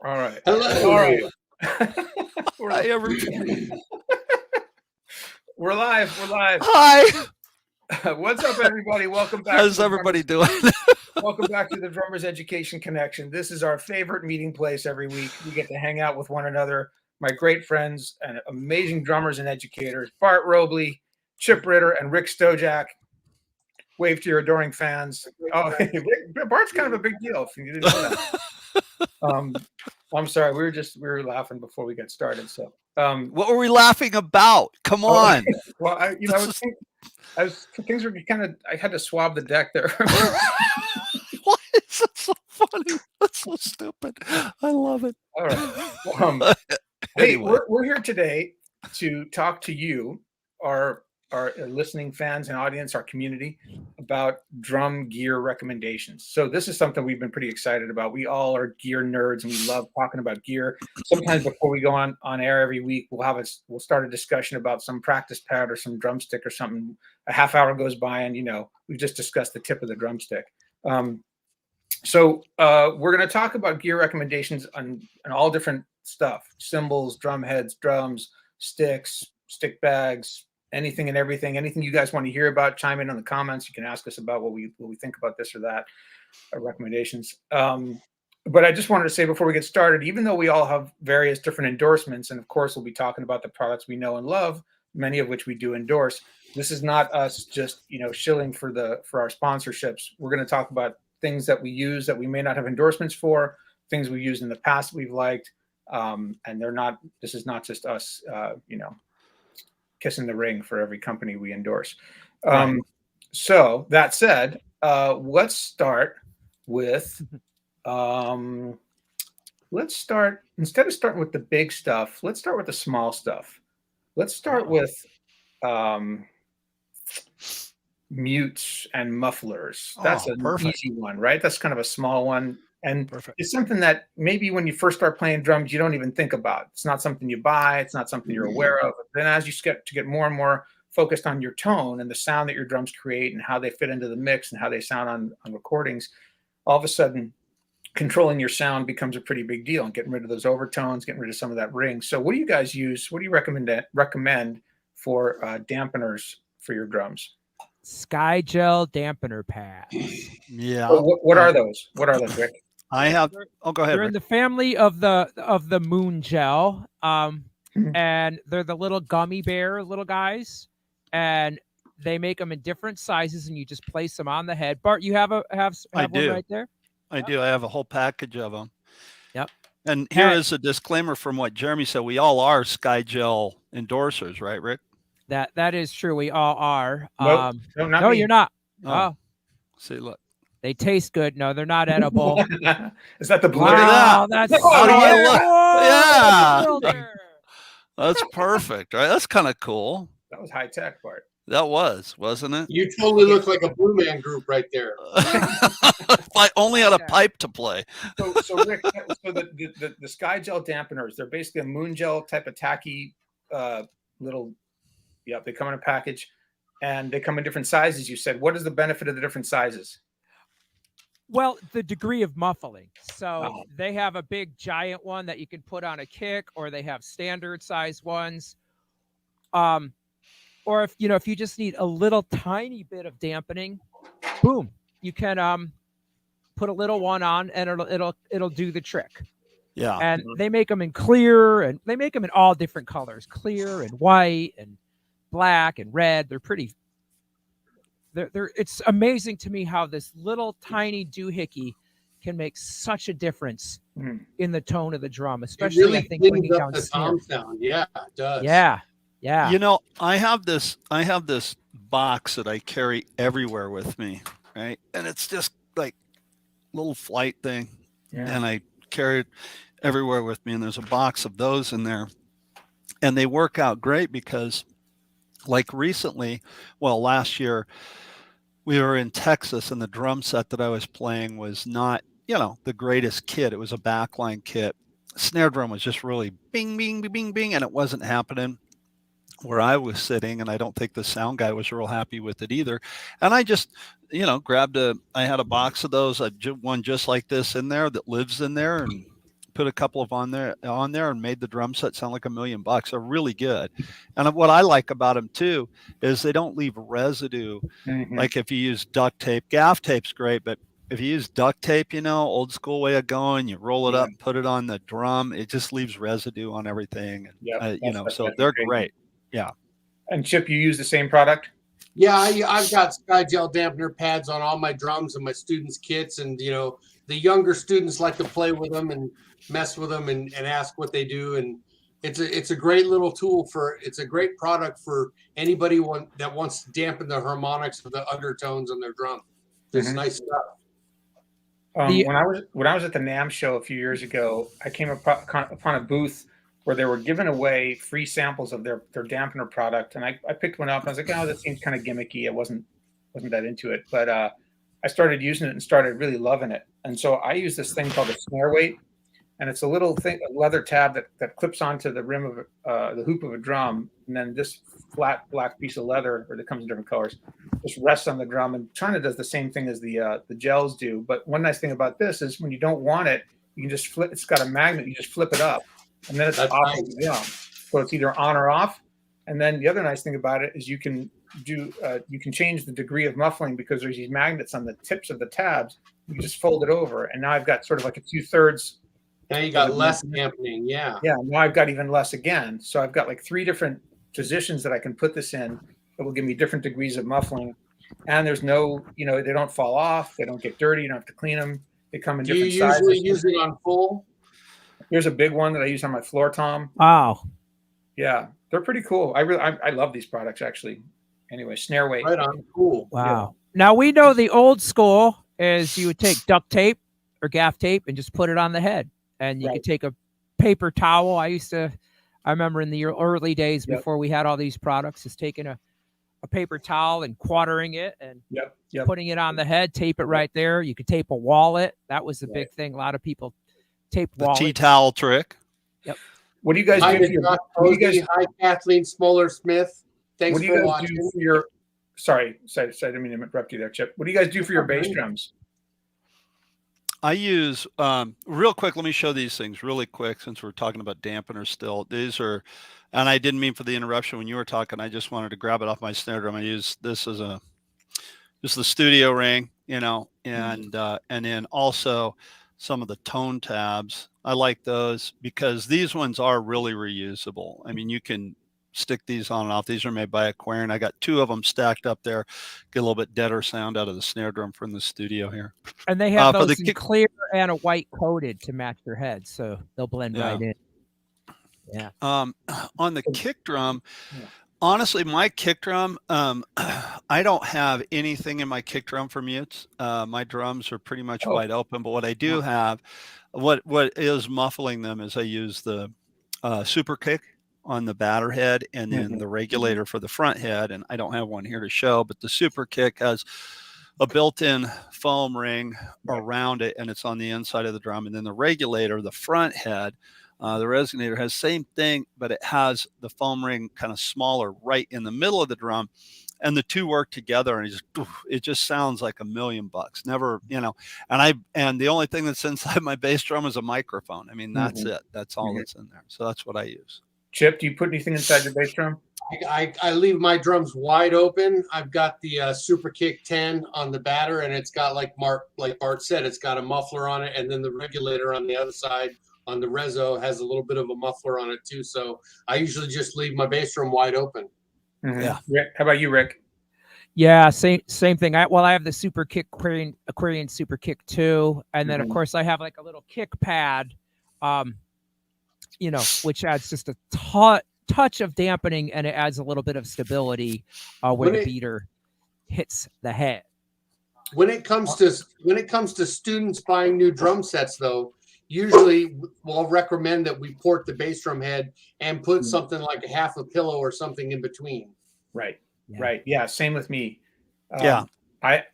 All right. Hello. All right. Hi, everybody. We're live. We're live. Hi. What's up, everybody? Welcome back. How's everybody doing? Welcome back to the Drummers Education Connection. This is our favorite meeting place every week. We get to hang out with one another, my great friends and amazing drummers and educators, Bart Robley, Chip Ritter, and Rick Stojak. Wave to your adoring fans. Oh, Bart's kind of a big deal. If you didn't know that. I'm sorry. We were laughing before we got started. So, what were we laughing about? Come on. Well, things were kind of. I had to swab the deck there. Why is that so funny? That's so stupid. I love it. All right. Hey, Anyway. we're here today to talk to you, our listening fans and audience, our community, about drum gear recommendations. So this is something we've been pretty excited about. We all are gear nerds and we love talking about gear. Sometimes before we go on air every week, we'll start a discussion about some practice pad or some drumstick or something. A half hour goes by and we've just discussed the tip of the drumstick. So we're going to talk about gear recommendations on all different stuff: cymbals, drum heads, drums, sticks, stick bags, anything and everything. Anything you guys want to hear about, chime in the comments. You can ask us about what we think about this or that, recommendations. But I just wanted to say before we get started, even though we all have various different endorsements, and of course we'll be talking about the products we know and love, many of which we do endorse, this is not us just shilling for our sponsorships. We're going to talk about things that we use that we may not have endorsements for, things we used in the past we've liked, and this is not just us kissing the ring for every company we endorse. Right. So that said, let's start with instead of starting with the big stuff, let's start with the small stuff. Let's start with mutes and mufflers. That's an easy one, right? That's kind of a small one. And it's something that maybe when you first start playing drums, you don't even think about. It's not something you buy. It's not something you're aware of. But then as you get to get more and more focused on your tone and the sound that your drums create and how they fit into the mix and how they sound on recordings, all of a sudden controlling your sound becomes a pretty big deal, and getting rid of those overtones, getting rid of some of that ring. So what do you guys use? What do you recommend for dampeners for your drums? Gel Dampener Pads. Yeah. So what are those? What are those, Rick? I have. Oh, go ahead. They're in the family of the Moon Gel, and they're the little gummy bear little guys, and they make them in different sizes, and you just place them on the head. Bart, you have one right there? I do. I have a whole package of them. Yep. And here is a disclaimer from what Jeremy said. We all are Gel endorsers, right, Rick? That is true. We all are. Nope. No, you're not. Oh. See, look. They taste good. No, they're not edible. Is that the blue? Wow, that's yeah. That's perfect, right? That's kind of cool. That was high tech, Bart. That wasn't it? You totally look like a Blue Man Group right there. If I only had a pipe to play. So Rick, the Gel Dampeners, they're basically a moon gel type of tacky little. Yep, they come in a package, and they come in different sizes. You said, what is the benefit of the different sizes? Well, the degree of muffling. So they have a big giant one that you can put on a kick, or they have standard size ones. Or if you just need a little tiny bit of dampening, boom, you can put a little one on, and it'll do the trick. Yeah. And they make them in clear, and they make them in all different colors, clear and white and black and red. They're pretty. It's amazing to me how this little tiny doohickey can make such a difference in the tone of the drum, especially really I think bringing down the snare sound. Yeah, it does. Yeah. I have this box that I carry everywhere with me, right? And it's just like a little flight thing, and I carry it everywhere with me. And there's a box of those in there, and they work out great because, like recently, last year, we were in Texas, and the drum set that I was playing was not, the greatest kit. It was a backline kit. Snare drum was just really bing, bing, bing, bing, and it wasn't happening where I was sitting, and I don't think the sound guy was real happy with it either. And I just, I had a box of those, one just like this in there that lives in there, and put a couple of on there and made the drum set sound like $1 million. They're really good. And what I like about them too is they don't leave residue. Like if you use duct tape, gaff tape's great, but if you use duct tape, you know, old school way of going, you roll it up, put it on the drum, it just leaves residue on everything. And, you know, so they're great. Yeah. And Chip, you use the same product? Yeah, I've got Sky Gel Dampener Pads on all my drums and my students' kits, and you know, the younger students like to play with them and mess with them and ask what they do, and it's a great little tool it's a great product for anybody that wants to dampen the harmonics or the undertones on their drum. It's nice stuff. When I was at the NAMM show a few years ago, I came upon a booth where they were giving away free samples of their dampener product, and I picked one up and I was like, oh, that seems kind of gimmicky. I wasn't that into it, but I started using it and started really loving it. And so I use this thing called a Snare weight, and it's a little thing, a leather tab that clips onto the rim of the hoop of a drum, and then this flat black piece of leather, or that comes in different colors, just rests on the drum. And China does the same thing as the gels do. But one nice thing about this is when you don't want it, you can just flip. It's got a magnet. You just flip it up, and then it's off of the drum. So it's either on or off. And then the other nice thing about it is you can change the degree of muffling because there's these magnets on the tips of the tabs. You can just fold it over, and now I've got sort of like a 2/3. Now you got less dampening, yeah. Yeah, now I've got even less again. So I've got like 3 different positions that I can put this in that will give me different degrees of muffling. And there's no, you know, they don't fall off, they don't get dirty, you don't have to clean them. They come in different sizes. Do you usually use it on full? Here's a big one that I use on my floor tom. Wow. Yeah, they're pretty cool. I love these products actually. Anyway, Snare weight. Right on, cool. Wow. Yeah. Now we know the old school is you would take duct tape or gaff tape and just put it on the head. And you could take a paper towel. I remember in the early days before we had all these products, is taking a paper towel and quartering it and putting it on the head, tape it right there. You could tape a wallet. That was the big thing. A lot of people tape wallets. The tea towel trick. Yep. What do you guys do? Hi, Kathleen Smoller-Smith. Thanks for watching. Sorry, I didn't mean to interrupt you there, Chip. What do you guys do for your bass drums? I use, real quick, let me show these things really quick since we're talking about dampeners still. These are, and I didn't mean for the interruption when you were talking, I just wanted to grab it off my snare drum. I use this as just the studio ring, you know, and then also some of the tone tabs. I like those because these ones are really reusable. I mean, you can stick these on and off. These are made by Aquarian. I got 2 of them stacked up there. Get a little bit deader sound out of the snare drum from the studio here. And they have those in clear and a white coated to match their head, so they'll blend right in. Yeah. On the kick drum, honestly, my kick drum, I don't have anything in my kick drum for mutes. My drums are pretty much wide open, but what I do have, what is muffling them is I use the super kick on the batter head and then the regulator for the front head. And I don't have one here to show, but the super kick has a built-in foam ring around it, and it's on the inside of the drum. And then the regulator, the front head, the resonator has same thing, but it has the foam ring kind of smaller right in the middle of the drum. And the 2 work together, and it just sounds like $1 million. Never, you know. And the only thing that's inside my bass drum is a microphone. I mean, that's it. That's all that's in there. So that's what I use. Chip, do you put anything inside your bass drum? I leave my drums wide open. I've got the Super Kick 10 on the batter, and it's got like Bart said, it's got a muffler on it, and then the regulator on the other side on the reso has a little bit of a muffler on it too. So I usually just leave my bass drum wide open. Yeah. Rick, how about you, Rick? Yeah, same thing. I have the Super Kick Aquarian Super Kick 2, and then of course I have like a little kick pad. You know, which adds just a touch of dampening, and it adds a little bit of stability where the beater hits the head. When it comes to students buying new drum sets, though, usually we'll recommend that we port the bass drum head and put something like a half a pillow or something in between. Right. Right. Yeah. Same with me. Yeah. I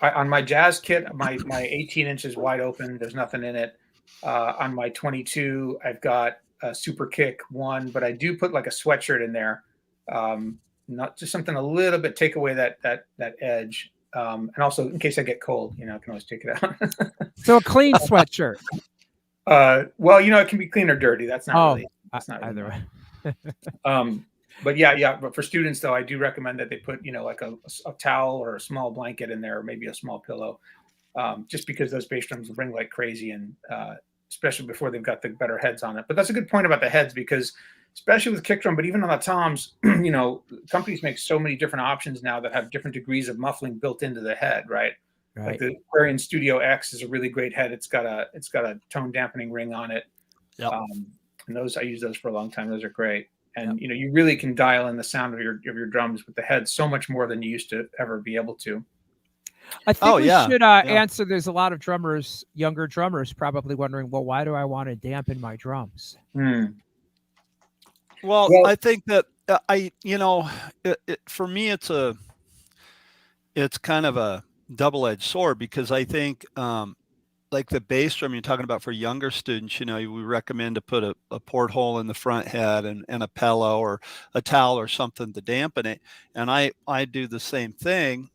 on my jazz kit, my 18 inches wide open. There's nothing in it. On my 22, I've got a Super Kick 1, but I do put like a sweatshirt in there. Not just something a little bit, take away that edge. And also in case I get cold, you know, I can always take it out. So a clean sweatshirt. Well, it can be clean or dirty. That's not Oh, really. That's not really either mine. way. But yeah. But for students, though, I do recommend that they put, like a towel or a small blanket in there, or maybe a small pillow, just because those bass drums ring like crazy, and especially before they've got the better heads on it. But that's a good point about the heads, because especially with kick drum, but even on the toms, companies make so many different options now that have different degrees of muffling built into the head, right? Like Right. the Aquarian Studio X is a really great head. It's got a tone dampening ring on it. Yep. And I use those for a long time. Those are great. And you really can dial in the sound of your drums with the head so much more than you used to ever be able to. I think we should Yeah. answer. There's a lot of drummers, younger drummers, probably wondering, well, why do I want to dampen my drums? Well, I think that for me, it's kind of a double-edged sword, because I think like the bass drum you're talking about for younger students, we recommend to put a porthole in the front head and a pillow or a towel or something to dampen it. And I do the same thing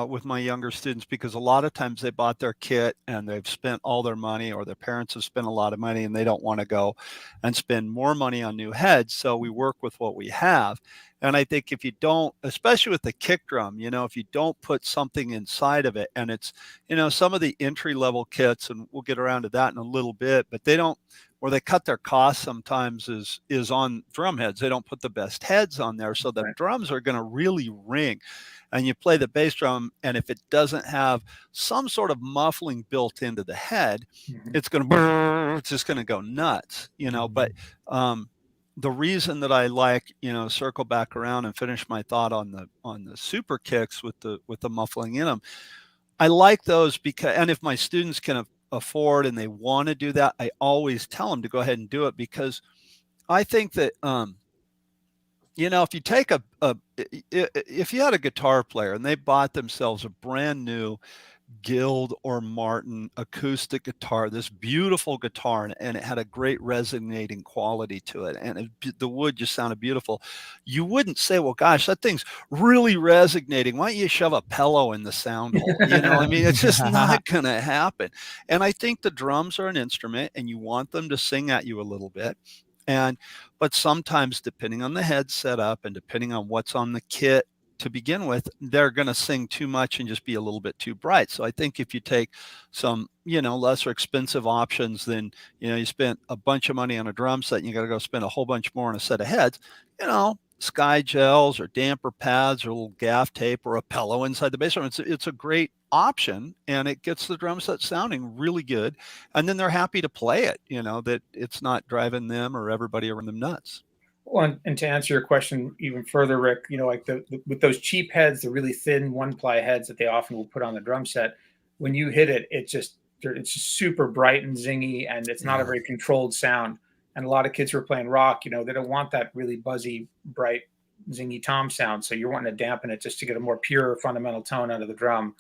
with my younger students, because a lot of times they bought their kit and they've spent all their money, or their parents have spent a lot of money, and they don't want to go and spend more money on new heads. So we work with what we have. And I think if you don't, especially with the kick drum, if you don't put something inside of it, and it's, some of the entry level kits, and we'll get around to that in a little bit, but they don't, where they cut their costs sometimes is on drum heads. They don't put the best heads on there. So the drums are going to really ring. And you play the bass drum, and if it doesn't have some sort of muffling built into the head, it's just going to go nuts, But the reason that I like, circle back around and finish my thought on the super kicks with the muffling in them, I like those because, and if my students can afford and they want to do that, I always tell them to go ahead and do it, because I think that if you take if you had a guitar player and they bought themselves a brand new Guild or Martin acoustic guitar, this beautiful guitar, and it had a great resonating quality to it, and the wood just sounded beautiful, you wouldn't say, well, gosh, that thing's really resonating, why don't you shove a pillow in the sound hole? I mean, it's just not going to happen. And I think the drums are an instrument, and you want them to sing at you a little bit. But sometimes, depending on the head setup and depending on what's on the kit to begin with, they're going to sing too much and just be a little bit too bright. So I think if you take some, lesser expensive options, then, you spent a bunch of money on a drum set and you got to go spend a whole bunch more on a set of heads, Sky gels or damper pads or a little gaff tape or a pillow inside the bass drum. It's a great option, and it gets the drum set sounding really good. And then they're happy to play it, that it's not driving them or everybody around them nuts. Well, and to answer your question even further, Rick, like with those cheap heads, the really thin one-ply heads that they often will put on the drum set, when you hit it, it's just super bright and zingy, and it's not a very controlled sound. And a lot of kids who are playing rock, they don't want that really buzzy, bright, zingy tom sound. So you're wanting to dampen it just to get a more pure fundamental tone out of the drum.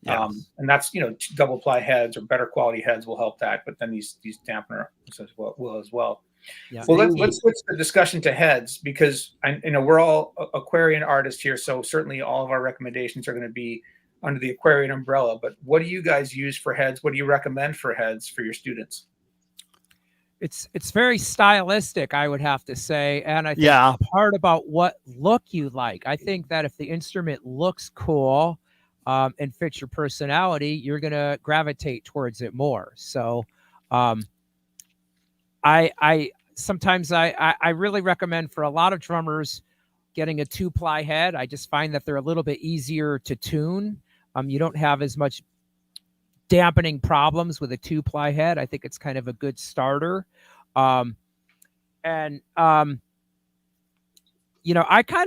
And that's, double ply heads or better quality heads will help that. But then these dampener will as well. Yeah. Well, let's switch the discussion to heads, because we're all Aquarian artists here, so certainly all of our recommendations are going to be under the Aquarian umbrella. But what do you guys use for heads? What do you recommend for heads for your students? It's very stylistic, I would have to say, and I think the part about what look you like. I think that if the instrument looks cool and fits your personality, you're going to gravitate towards it more. So I sometimes I really recommend for a lot of drummers getting a 2-ply head. I just find that they're a little bit easier to tune. You don't have as much dampening problems with a 2-ply head. I think it's kind of a good starter. I kind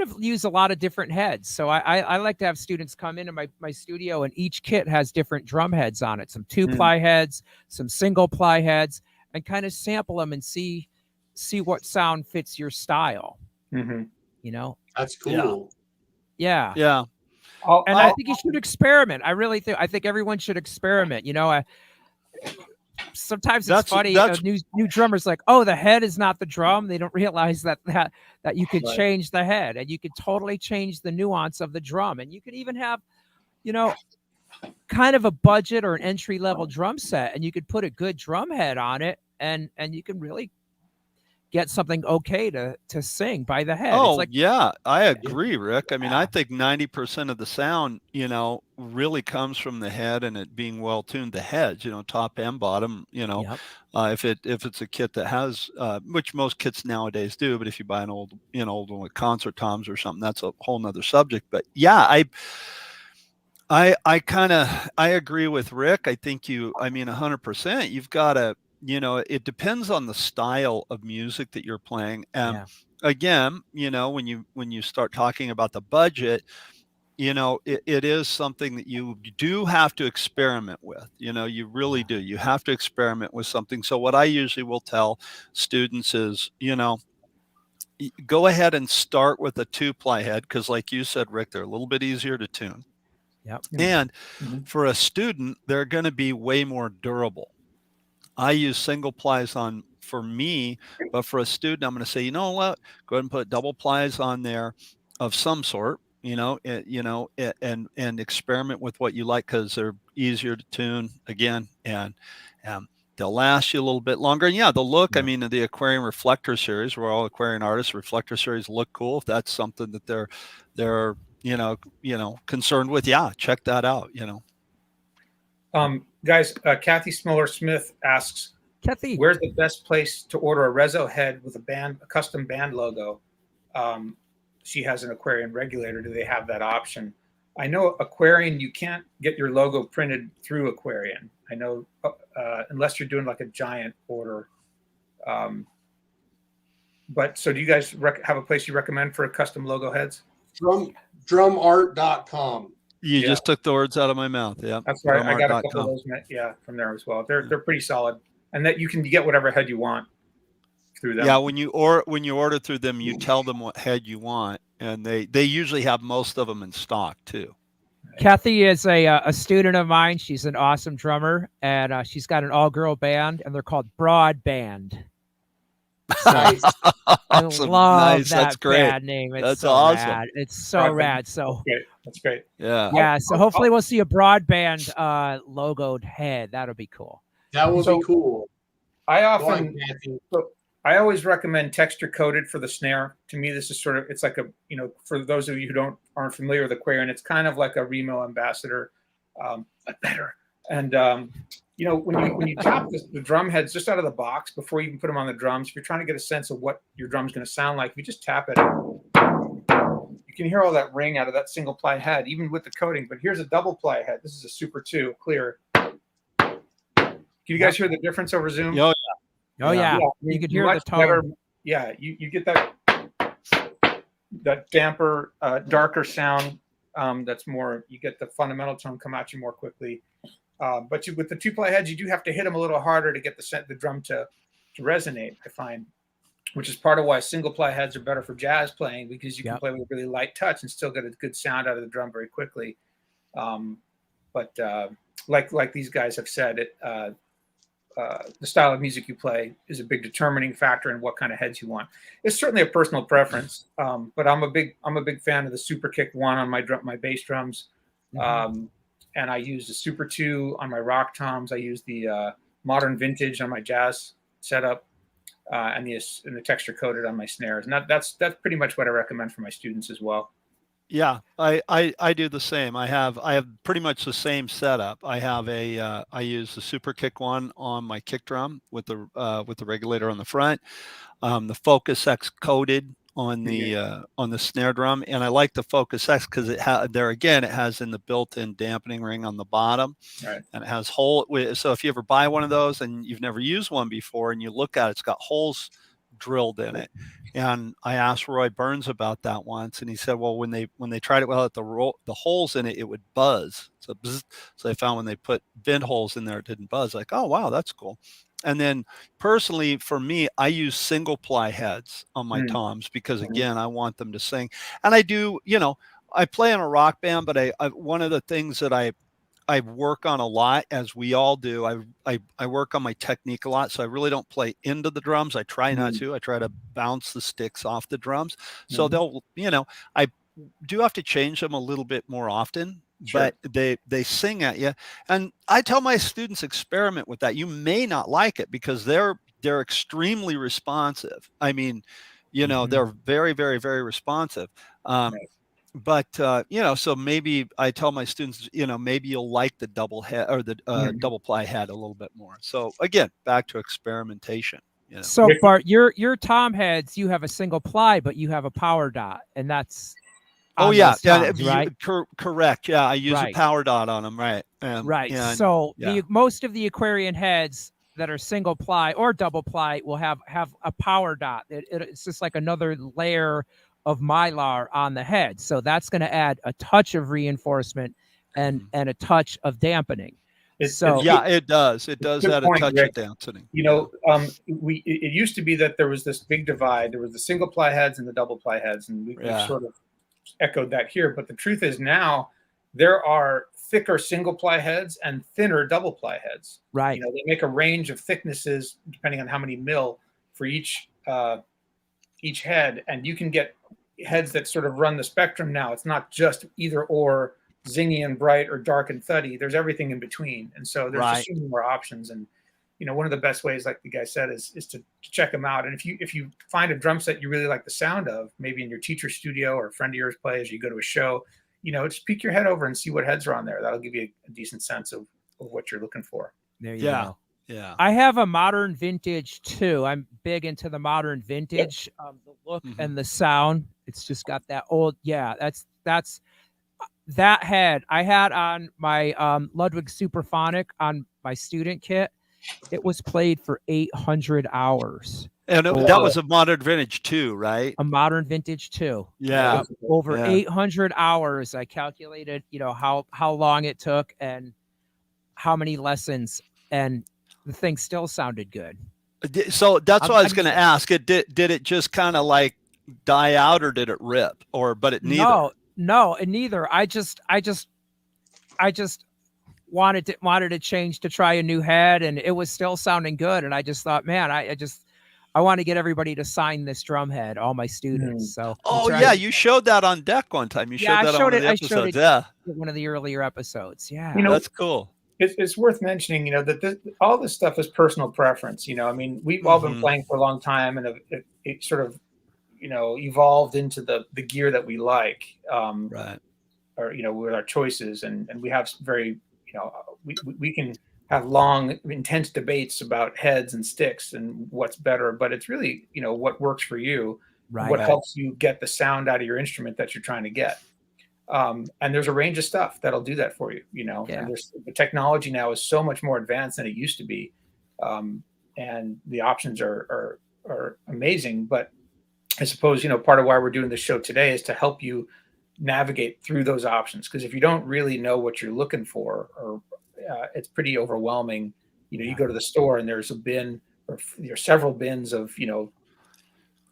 of use a lot of different heads. So I like to have students come into my studio, and each kit has different drum heads on it. Some 2-ply heads, some single-ply heads, and kind of sample them and see what sound fits your style. That's cool. Yeah. I think you should experiment. I really think. I think everyone should experiment. Sometimes it's funny. New drummers like, oh, the head is not the drum. They don't realize that you could change the head, and you could totally change the nuance of the drum, and you could even have, kind of a budget or an entry level drum set, and you could put a good drum head on it, and you can really get something okay to sing by the head. Oh, It's like, yeah, I agree, Rick. I mean, I Yeah. think 90% of the sound, really comes from the head and it being well tuned. The heads, top and bottom. yep, If it's a kit that has, which most kits nowadays do, but if you buy an old one with concert toms or something, that's a whole nother subject. But yeah, I agree with Rick. I think 100%. You've got to, it depends on the style of music that you're playing. yeah, Again, when you start talking about the budget, it is something that you do have to experiment with. You really do. You have to experiment with something. So what I usually will tell students is, go ahead and start with a 2-ply head, because like you said, Rick, they're a little bit easier to tune. yep, And Mhm. for a student, they're going to be way more durable. I use single plies on for me, but for a student, I'm going to say, you know what, go ahead and put double plies on there of some sort, and experiment with what you like, because they're easier to tune again, and they'll last you a little bit longer. And yeah, the look, I Yeah. mean, the Aquarium Reflector series, we're all Aquarium artists. Reflector series look cool. If that's something that they're concerned with, yeah, check that out. Guys, Kathy Smuller Smith asks, Kathy. where's the best place to order a Rezo head with a custom band logo? She has an Aquarian regulator. Do they have that option? I know Aquarian, you can't get your logo printed through Aquarian. I know, unless you're doing like a giant order. But so do you guys have a place you recommend for custom logo heads? Drumart.com. You Yeah. just took the words out of my mouth. Yeah. That's right. I got a couple drumart.com. of those, from there as well. They're pretty solid, and that you can get whatever head you want through them. Yeah, when you order through them, you tell them what head you want, and they usually have most of them in stock too. Kathy is a student of mine. She's an awesome drummer, and she's got an all-girl band, and they're called Broadband. Nice. I Awesome. love Nice. that That's great. band name. It's That's so awesome. rad. It's so Broadband. rad. So That's great. Yeah. yeah. So hopefully we'll see a Broadband logoed head. That'll be cool. That would So- be cool. I Go often, on, Kathy. I always recommend texture coated for the snare. To me, this is sort of, it's like for those of you who aren't familiar with Aquarian, it's kind of like a Remo Ambassador, but better. And when you tap the drum heads just out of the box before you even put them on the drums, if you're trying to get a sense of what your drum's going to sound like, if you just tap it, you can hear all that ring out of that single ply head, even with the coating. But here's a double ply head. This is a Super 2 clear. Can you guys hear the difference over Zoom? Oh, Oh yeah, I mean, you could hear much the tone. better. Yeah, you get that damper, darker sound. That's more. You get the fundamental tone come at you more quickly. But with the 2-ply heads, you do have to hit them a little harder to get the drum to resonate. I find, which is part of why single ply heads are better for jazz playing, because you can play with a really light touch and still get a good sound out of the drum very quickly. But like these guys have said, the style of music you play is a big determining factor in what kind of heads you want. It's certainly a personal preference, but I'm a big fan of the Super Kick 1 on my bass drums, and I use the Super 2 on my rock toms. I use the Modern Vintage on my jazz setup, and the texture coated on my snares. And that's pretty much what I recommend for my students as well. Yeah, I do the same. I have pretty much the same setup. I have I use the Super Kick 1 on my kick drum with the regulator on the front, the Focus X coated on the snare drum, and I like the Focus X because it has in the built-in dampening ring on the bottom, right, and it has so if you ever buy one of those and you've never used one before and you look at it, it's got holes drilled in it. And I asked Roy Burns about that once, and he said, well, when they tried it without the holes in it, it would buzz. So they found when they put vent holes in there, it didn't buzz. Like, oh wow, that's cool. And then personally for me, I use single ply heads on my toms because again, I want them to sing. And I do, I play in a rock band, but I one of the things that I work on a lot, as we all do. I work on my technique a lot, so I really don't play into the drums. I try not to. I try to bounce the sticks off the drums. So they'll, I do have to change them a little bit more often, but they sing at you. And I tell my students, experiment with that. You may not like it because they're they're extremely responsive. I mean, you know, Mhm. they're very, very, very responsive. Nice. But you know, so maybe I tell my students, you know, maybe you'll like the double head or the Mhm. double ply head a little bit more. So again, back to experimentation. You know. So Ricky? Bart, your tom heads, you have a single ply, but you have a power dot, and that's Oh on yeah, those toms, right? correct. Yeah, I use a Right. power dot on them, right? Right. And So yeah, the most of the Aquarian heads that are single ply or double ply will have a power dot. It's just like another layer of mylar on the head. So that's going to add a touch of reinforcement and a touch of dampening. It's yeah, it does. It does good add a point, touch Rick. of dampening. You know, it used to be that there was this big divide. There was the single ply heads and the double ply heads, and we've Yeah. sort of echoed that here. But the truth is now there are thicker single ply heads and thinner double ply heads. Right. You know, they make a range of thicknesses depending on how many mil for each head, and you can get heads that sort of run the spectrum now. It's not just either or, zingy and bright or dark and thuddy. There's everything in between, and so there's just so many more options. And you know, one of the best ways, like the guy said, is to check them out. And if you find a drum set you really like the sound of, maybe in your teacher's studio or a friend of yours plays, you go to a show, you know, just peek your head over and see what heads are on there. That'll give you a decent sense of what you're looking for. There you go. Yeah. I have a modern vintage too. I'm big into the modern vintage, the look and the sound. It's just got that old, that's that head I had on my Ludwig Supraphonic on my student kit. It was played for 800 hours. And that was a modern vintage too, right? A modern vintage too. Yeah. Over 800 hours. I calculated, you know, how long it took and how many lessons, and the thing still sounded good. So that's what I was going to ask. Did it just kind of like die out, or did it rip, but it neither? No, and neither. I just wanted to change to try a new head, and it was still sounding good. And I just thought, man, I want to get everybody to sign this drum head, all my students. So you showed that on deck one time. You showed that on one of the episodes. Yeah, one of the earlier episodes. Yeah, you know, that's cool. It's worth mentioning, you know, that all this stuff is personal preference. You know, I mean, we've all been playing for a long time, and it sort of, you know, evolved into the gear that we like, right? Or you know, with our choices, and we have very, you know, we can have long, intense debates about heads and sticks and what's better, but it's really, you know, what works for you, what helps you get the sound out of your instrument that you're trying to get. And there's a range of stuff that'll do that for you, you know. And the technology now is so much more advanced than it used to be, and the options are amazing. But I suppose, you know, part of why we're doing this show today is to help you navigate through those options, because if you don't really know what you're looking for, or it's pretty overwhelming. You know, you go to the store and there's a bin, or there's several bins of, you know,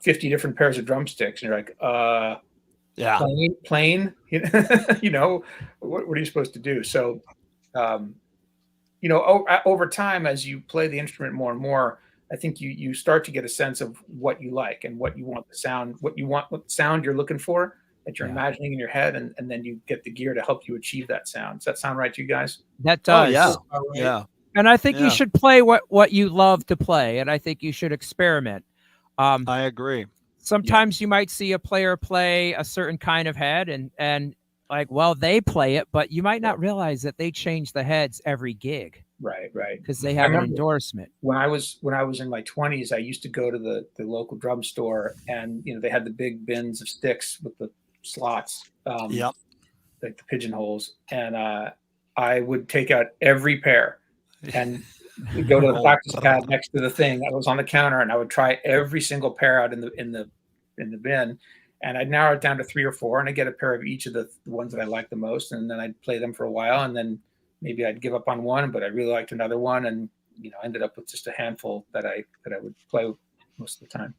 50 different pairs of drumsticks, and you're like, plain, you know, what are you supposed to do? So, you know, over time, as you play the instrument more and more, I think you start to get a sense of what you like and what you want the sound, what sound you're looking for, that you're imagining in your head, and then you get the gear to help you achieve that sound. Does that sound right to you guys? That does. Yeah. And I think you should play what you love to play, and I think you should experiment. I agree. Sometimes you might see a player play a certain kind of head, and like, well, they play it, but you might not realize that they change the heads every gig. Right. Because they have an endorsement. When I was in my 20s, I used to go to the local drum store, and you know, they had the big bins of sticks with the slots, like the pigeonholes, and I would take out every pair and go to the practice pad next to the thing that was on the counter, and I would try every single pair out in the bin, and I'd narrow it down to 3 or 4, and I get a pair of each of the ones that I like the most, and then I'd play them for a while, and then maybe I'd give up on one, but I really liked another one, and you know, ended up with just a handful that I would play most of the time.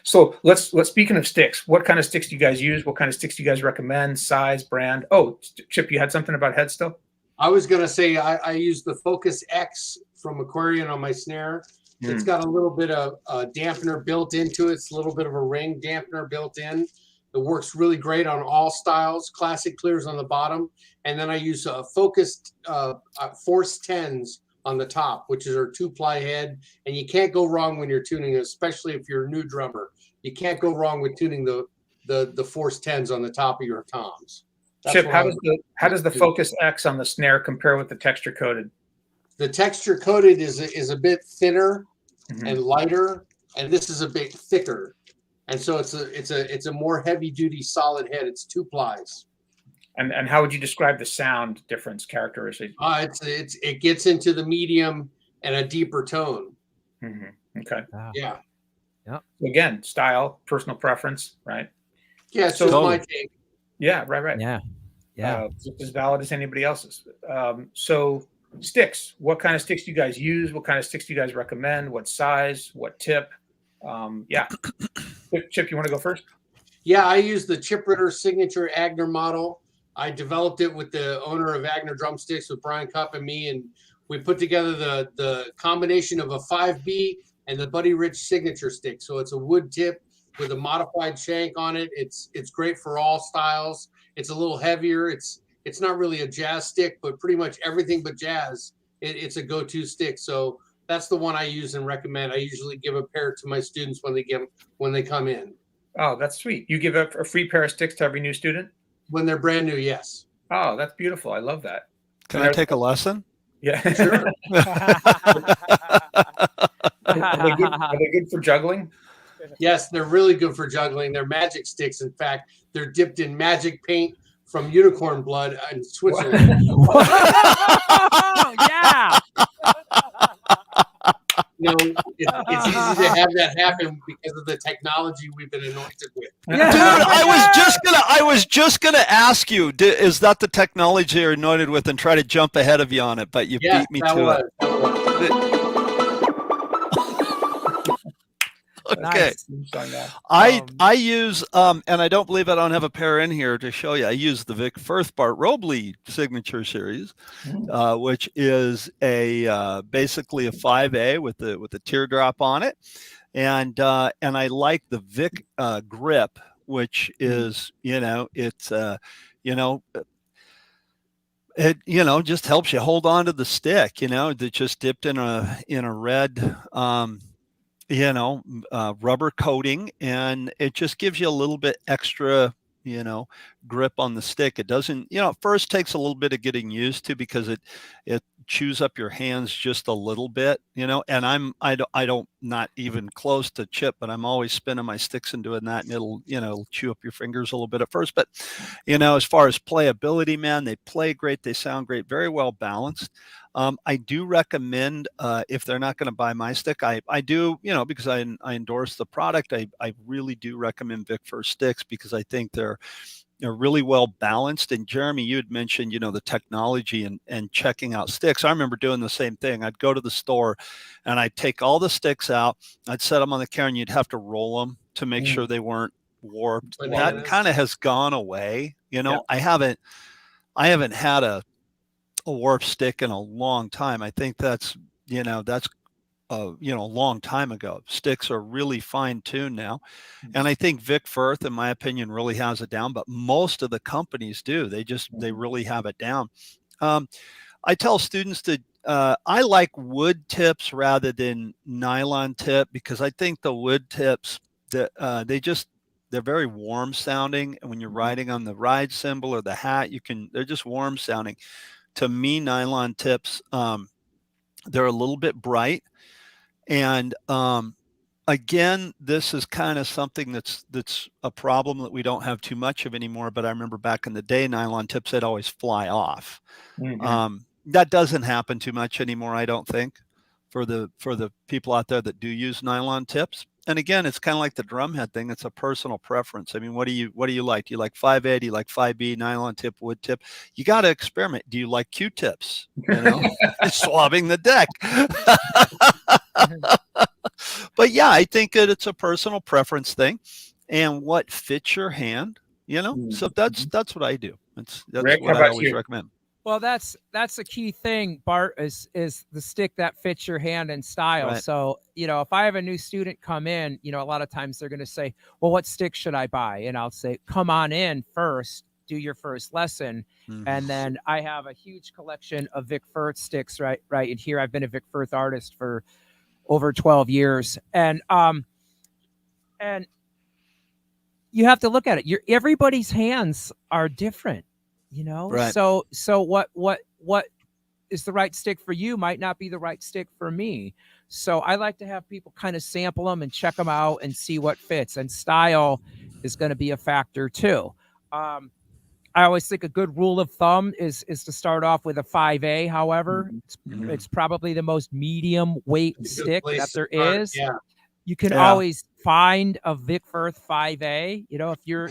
So let's speaking of sticks, what kind of sticks do you guys use? What kind of sticks do you guys recommend? Size, brand? Oh, Chip, you had something about head still? I was gonna say I use the Focus X from Aquarian on my snare. It's got a little bit of dampener built into it. It's a little bit of a ring dampener built in. It works really great on all styles. Classic clears on the bottom, and then I use focused Force 10s on the top, which is our 2-ply head. And you can't go wrong when you're tuning, especially if you're a new drummer. You can't go wrong with tuning the Force 10s on the top of your toms. Chip, how does the Focus X on the snare compare with the texture coated? The texture coated is a bit thinner and lighter, and this is a bit thicker. And so it's a more heavy duty solid head. It's 2 plies. And how would you describe the sound difference characteristics? It gets into the medium and a deeper tone. Okay. Yeah. Again, style, personal preference, right? Yeah. So my take. Yeah. Right. Yeah. Just as valid as anybody else's. So sticks. What kind of sticks do you guys use? What kind of sticks do you guys recommend? What size? What tip? Yeah. Chip, you want to go first? Yeah, I use the Chip Ritter Signature Agner model. I developed it with the owner of Agner Drumsticks, with Brian Cupp and me, and we put together the combination of a 5B and the Buddy Rich Signature stick. So it's a wood tip with a modified shank on it. It's great for all styles. It's a little heavier. It's not really a jazz stick, but pretty much everything but jazz, it's a go-to stick. So that's the one I use and recommend. I usually give a pair to my students when they come in. Oh, that's sweet. You give a free pair of sticks to every new student? When they're brand new, yes. Oh, that's beautiful. I love that. Can I take a lesson? Yeah. Sure. Are they good for juggling? Yes, they're really good for juggling. They're magic sticks. In fact, they're dipped in magic paint from unicorn blood in Switzerland. Yeah. You know, it's easy to have that happen because of the technology we've been anointed with. Yeah. Dude, I was just gonna ask you, is that the technology you're anointed with, and try to jump ahead of you on it, but you beat me to it. Okay. Nice. I use and I don't believe I don't have a pair in here to show you. I use the Vic Firth Bart Robley Signature Series, which is a basically a 5A with the teardrop on it, and I like the Vic grip, which is it's it just helps you hold on to the stick. That just dipped in a red rubber coating, and it just gives you a little bit extra, grip on the stick. It doesn't, at first takes a little bit of getting used to because it chews up your hands just a little bit, and I don't not even close to Chip, but I'm always spinning my sticks and doing that, and it'll chew up your fingers a little bit at first. But, as far as playability, man, they play great. They sound great, very well balanced. I do recommend, if they're not going to buy my stick, I do, because I endorse the product, I really do recommend Vic Firth sticks because I think they're really well balanced. And Jeremy, you had mentioned, the technology and checking out sticks. I remember doing the same thing. I'd go to the store and I'd take all the sticks out, I'd set them on the counter, and you'd have to roll them to make sure they weren't warped. That kind of has gone away. I haven't had a warp stick in a long time. I think that's a long time ago. Sticks are really fine tuned now, and I think Vic Firth, in my opinion, really has it down. But most of the companies do. They really have it down. I tell students to I like wood tips rather than nylon tip because I think the wood tips they're very warm sounding, and when you're riding on the ride cymbal or the hat, they're just warm sounding. To me, nylon tips, they're a little bit bright. And again, this is kind of something that's a problem that we don't have too much of anymore. But I remember back in the day, nylon tips, they'd always fly off. That doesn't happen too much anymore, I don't think, for the people out there that do use nylon tips. And again, it's kind of like the drumhead thing. It's a personal preference. I mean, what do you like? Do you like 5A? Do you like 5B, nylon tip, wood tip? You got to experiment. Do you like Q-tips? Swabbing the deck. But yeah, I think that it's a personal preference thing, and what fits your hand. So that's what I do. That's Rick, what I always recommend. Well, that's a key thing, Bart, is the stick that fits your hand and style. Right. So, if I have a new student come in, a lot of times they're going to say, well, what stick should I buy? And I'll say, come on in first. do your first lesson. Mhm. And then I have a huge collection of Vic Firth sticks right in here. I've been a Vic Firth artist for over 12 years. And you have to look at it. Everybody's hands are different, you know? Right. So what is the right stick for you might not be the right stick for me. So I like to have people kind of sample them and check them out and see what fits. And style is going to be a factor too. I always think a good rule of thumb is to start off with a 5A. However, it's probably the most medium weight stick that there is. Yeah. You can always find a Vic Firth 5A. You know, if you're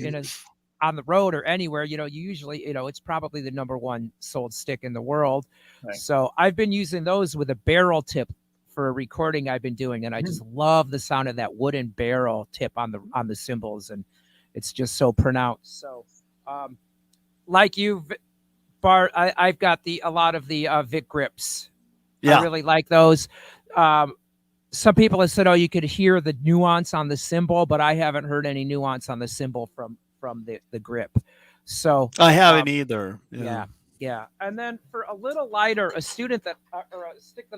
on the road or anywhere, you know, you usually, you know, it's probably the #1 sold stick in the world. Right. So I've been using those with a barrel tip for a recording I've been doing, and I just love the sound of that wooden barrel tip on the cymbals, and it's just so pronounced. So, like you, Bart, I've got a lot of the Vic grips. Yeah. I really like those. Some people have said, "Oh, you could hear the nuance on the cymbal," but I haven't heard any nuance on the cymbal from the grip. So I haven't either. Yeah. And then for a little lighter, a stick that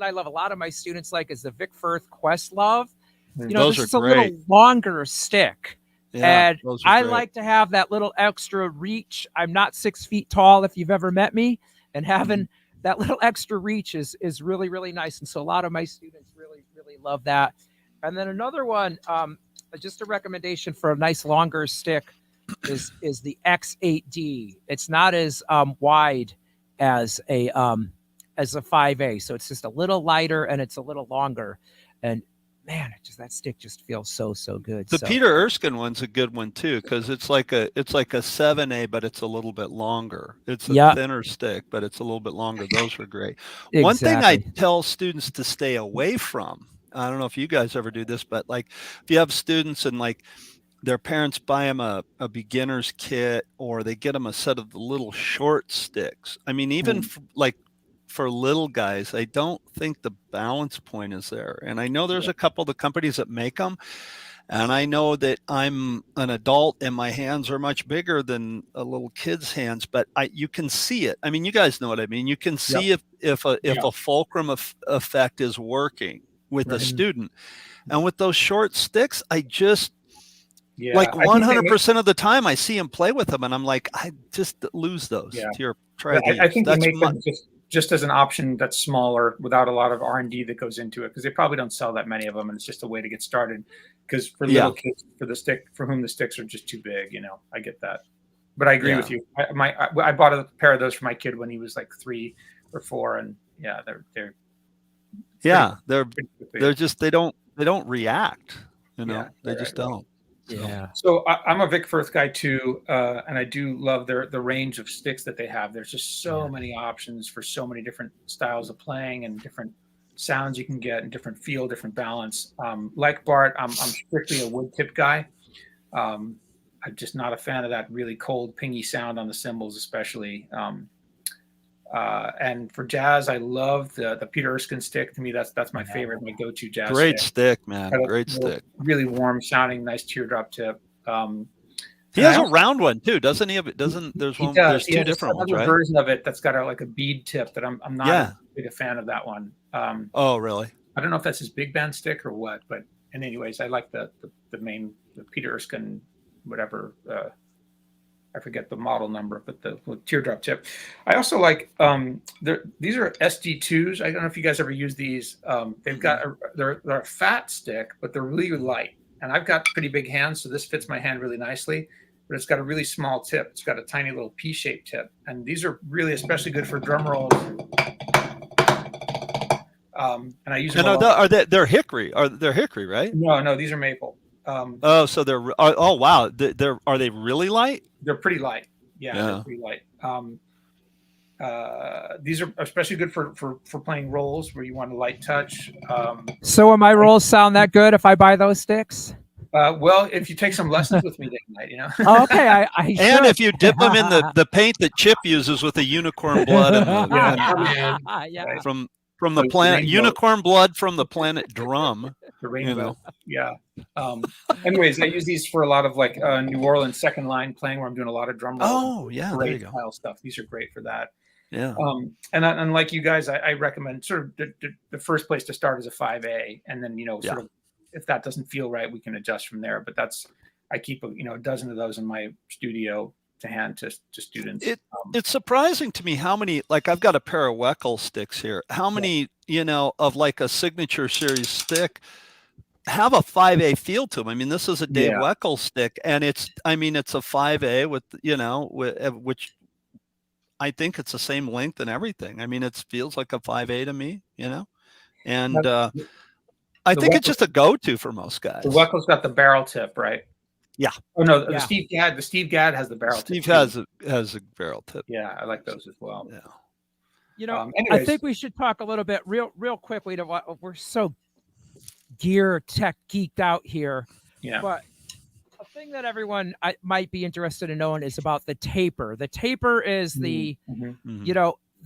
I love, a lot of my students like, is the Vic Firth Questlove. You know, this is a little longer stick. Yeah, and I like to have that little extra reach. I'm not 6 feet tall, if you've ever met me, and having that little extra reach is really, really nice. And so a lot of my students really, really love that. And then another one, just a recommendation for a nice longer stick is the X8D. It's not as wide as a 5A, so it's just a little lighter and it's a little longer. And man, that stick just feels so good. The Peter Erskine one's a good one too, because it's like a 7A, but it's a little bit longer. It's a thinner stick, but it's a little bit longer. Those are great. Exactly. One thing I tell students to stay away from, I don't know if you guys ever do this, but like if you have students and like their parents buy them a beginner's kit, or they get them a set of the little short sticks. I mean, even for little guys, I don't think the balance point is there. And I know there's a couple of the companies that make them, and I know that I'm an adult and my hands are much bigger than a little kid's hands, but you can see it. I mean, you guys know what I mean. You can see if a fulcrum effect is working with the student. And with those short sticks, I just, like 100% of the time I see him play with them, and I'm like, I just lose those. I think they make them just as an option that's smaller, without a lot of R&D that goes into it, because they probably don't sell that many of them, and it's just a way to get started. Because for little kids, for whom the sticks are just too big, you know, I get that. But I agree with you. I bought a pair of those for my kid when he was like 3 or 4, and they're just they don't react. You know, they just don't. Yeah. So I'm a Vic Firth guy too, and I do love the range of sticks that they have. There's just so many options for so many different styles of playing and different sounds you can get, and different feel, different balance. Like Bart, I'm strictly a wood tip guy. I'm just not a fan of that really cold, pingy sound on the cymbals, especially. And for jazz, I love the Peter Erskine stick. To me, that's my favorite, my go-to jazz Great stick, man. Great stick. Really warm sounding, nice teardrop tip. He has a round one too, doesn't he? There's two different ones, right? Version of it that's got like a bead tip that I'm not a big fan of that one. Oh, really? I don't know if that's his big band stick or what, but anyways, I like the Peter Erskine, whatever. I forget the model number, but the teardrop tip. I also like these are SD2s. I don't know if you guys ever use these. They've got they're a fat stick, but they're really light. And I've got pretty big hands, so this fits my hand really nicely. But it's got a really small tip. It's got a tiny little P-shaped tip, and these are really especially good for drum rolls. And I use them. They're hickory? They're hickory, right? No, these are maple. So they're wow. Are they really light? They're pretty light. Yeah. They're pretty light. These are especially good for playing rolls where you want a light touch. So will my rolls sound that good if I buy those sticks? Well, if you take some lessons with me that night, you know. Okay, I and if you dip them in the paint that Chip uses with the unicorn blood from the planet unicorn blood from the planet Drum. The rainbow. You know. Yeah. Anyways, I use these for a lot of like New Orleans second line playing where I'm doing a lot of drum roll. Oh, yeah, there you parade go. style stuff. These are great for that. Yeah. And like you guys, I recommend sort of the first place to start is a 5A, and then sort of if that doesn't feel right, we can adjust from there. But I keep a dozen of those in my studio to hand to students. It's surprising to me how many, like I've got a pair of Weckel sticks here. How many of like a signature series stick have a 5A feel to them. I mean, this is a Dave Weckel stick, and it's a 5A with which I think it's the same length and everything. I mean, it feels like a 5A to me, and I think it's just a go-to for most guys. The Weckel's got the barrel tip, right? Yeah. Oh no, the Steve Gadd has the barrel tip. Steve has a barrel tip. Yeah, I like those as well. Yeah. I think we should talk a little bit real quickly to what we're so gear tech geeked out here. Yeah. But a thing that everyone might be interested in knowing is about the taper. The taper is the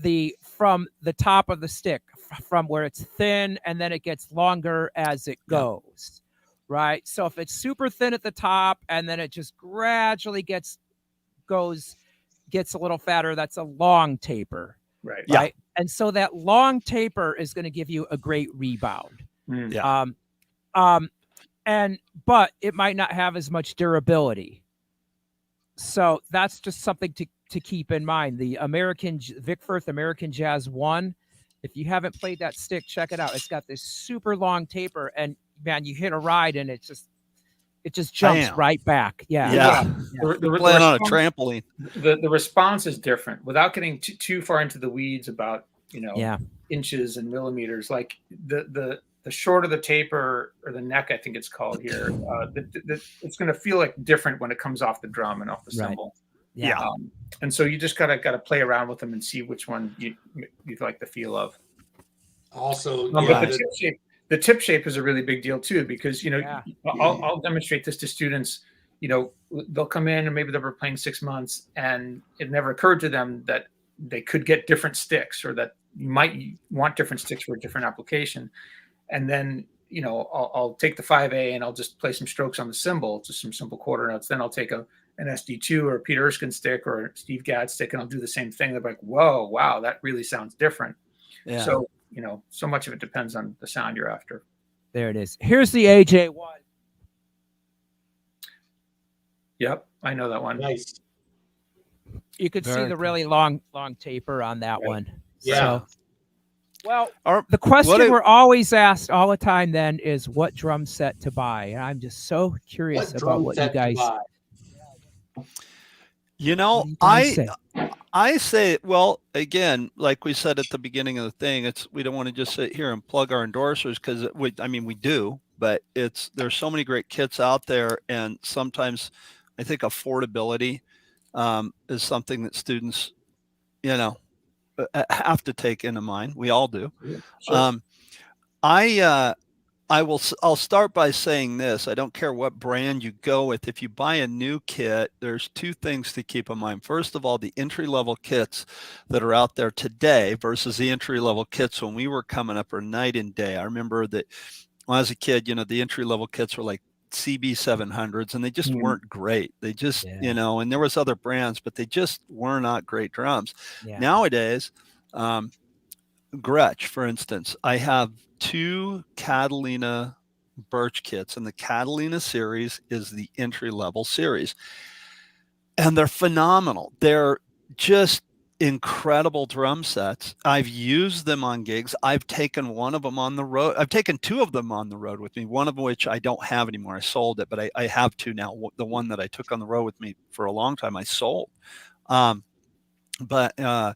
the from the top of the stick, from where it's thin and then it gets longer as it goes. Right. So if it's super thin at the top and then it just gradually gets a little fatter, that's a long taper. Right. Yeah. And so that long taper is going to give you a great rebound. Yeah. But it might not have as much durability. So that's just something to keep in mind. The Vic Firth American Jazz 1, if you haven't played that stick, check it out. It's got this super long taper, and man, you hit a ride and it just jumps right back. Yeah. We're playing on a trampoline. The response is different without getting too far into the weeds about inches and millimeters. Like the shorter the taper, or the neck, I think it's called here, it's going to feel like different when it comes off the drum and off the cymbal. Yeah. And so you just gotta play around with them and see which one you like the feel of. Also, but the tip shape is a really big deal too, because I'll demonstrate this to students. They'll come in and maybe they were playing 6 months, and it never occurred to them that they could get different sticks, or that you might want different sticks for a different application. And then I'll take the 5A and I'll just play some strokes on the cymbal, just some simple quarter notes. Then I'll take an SD2 or a Peter Erskine stick or a Steve Gadd stick, and I'll do the same thing. They're like, whoa, wow, that really sounds different. Yeah. So so much of it depends on the sound you're after. There it is. Here's the AJ1. Yep, I know that one. Nice. You could see the really long taper on that one. Yeah. So, well, the question we're always asked all the time then is what drum set to buy. And I'm just so curious about what you guys. I say, well, again, like we said at the beginning of the thing, we don't want to just sit here and plug our endorsers, because we do, but there's so many great kits out there, and sometimes I think affordability is something that students, have to take into mind. We all do. Yeah, sure. I'll start by saying this. I don't care what brand you go with. If you buy a new kit, there's two things to keep in mind. First of all, the entry-level kits that are out there today versus the entry-level kits when we were coming up are night and day. I remember that when I was a kid, the entry-level kits were like CB 700s, and they just weren't great. They just, and there was other brands, but they just were not great drums. Yeah. Nowadays, Gretch, for instance, I have 2 Catalina Birch kits, and the Catalina series is the entry-level series, and they're phenomenal. They're just incredible drum sets. I've used them on gigs. I've taken one of them on the road. I've taken 2 of them on the road with me, one of which I don't have anymore. I sold it, but I have 2 now. The one that I took on the road with me for a long time, I sold. But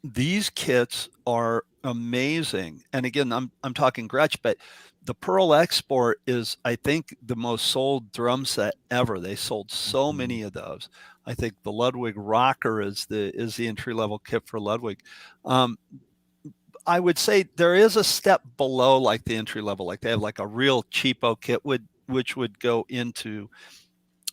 these kits are amazing. And again, I'm talking Gretch, but the Pearl Export is, I think, the most sold drum set ever. They sold so many of those. I think the Ludwig Rocker is the entry-level kit for Ludwig. I would say there is a step below, like the entry level, like they have like a real cheapo kit which would go into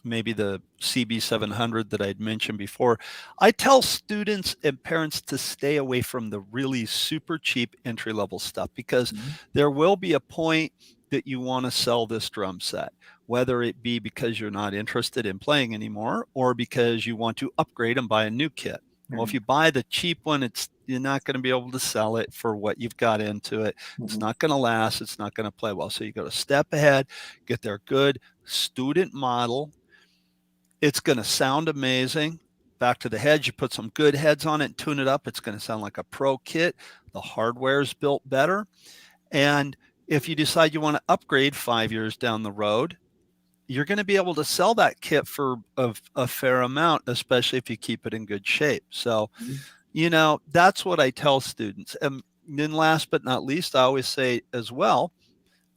maybe the CB 700 that I'd mentioned before. I tell students and parents to stay away from the really super cheap entry level stuff, because there will be a point that you want to sell this drum set, whether it be because you're not interested in playing anymore or because you want to upgrade and buy a new kit. Well, if you buy the cheap one, you're not going to be able to sell it for what you've got into it. It's not going to last. It's not going to play well. So you got to step ahead, get their good student model. It's going to sound amazing. Back to the heads, you put some good heads on it and tune it up. It's going to sound like a pro kit. The hardware is built better. And if you decide you want to upgrade 5 years down the road, you're going to be able to sell that kit for a fair amount, especially if you keep it in good shape. So, you know, that's what I tell students. And then last but not least, I always say as well,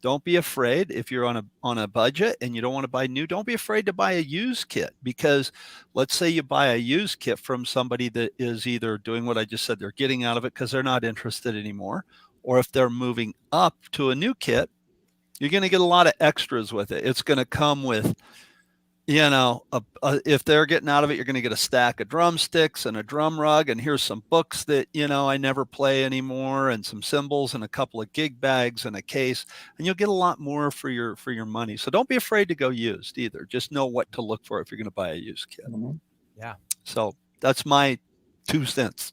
don't be afraid if you're on a budget and you don't want to buy new, don't be afraid to buy a used kit, because let's say you buy a used kit from somebody that is either doing what I just said, they're getting out of it because they're not interested anymore, or if they're moving up to a new kit, you're going to get a lot of extras with it. It's going to come with, you know, if they're getting out of it, you're going to get a stack of drumsticks and a drum rug, and here's some books that, you know, I never play anymore, and some cymbals and a couple of gig bags and a case, and you'll get a lot more for your money. So don't be afraid to go used either. Just know what to look for if you're going to buy a used kit. Yeah. So that's my 2 cents.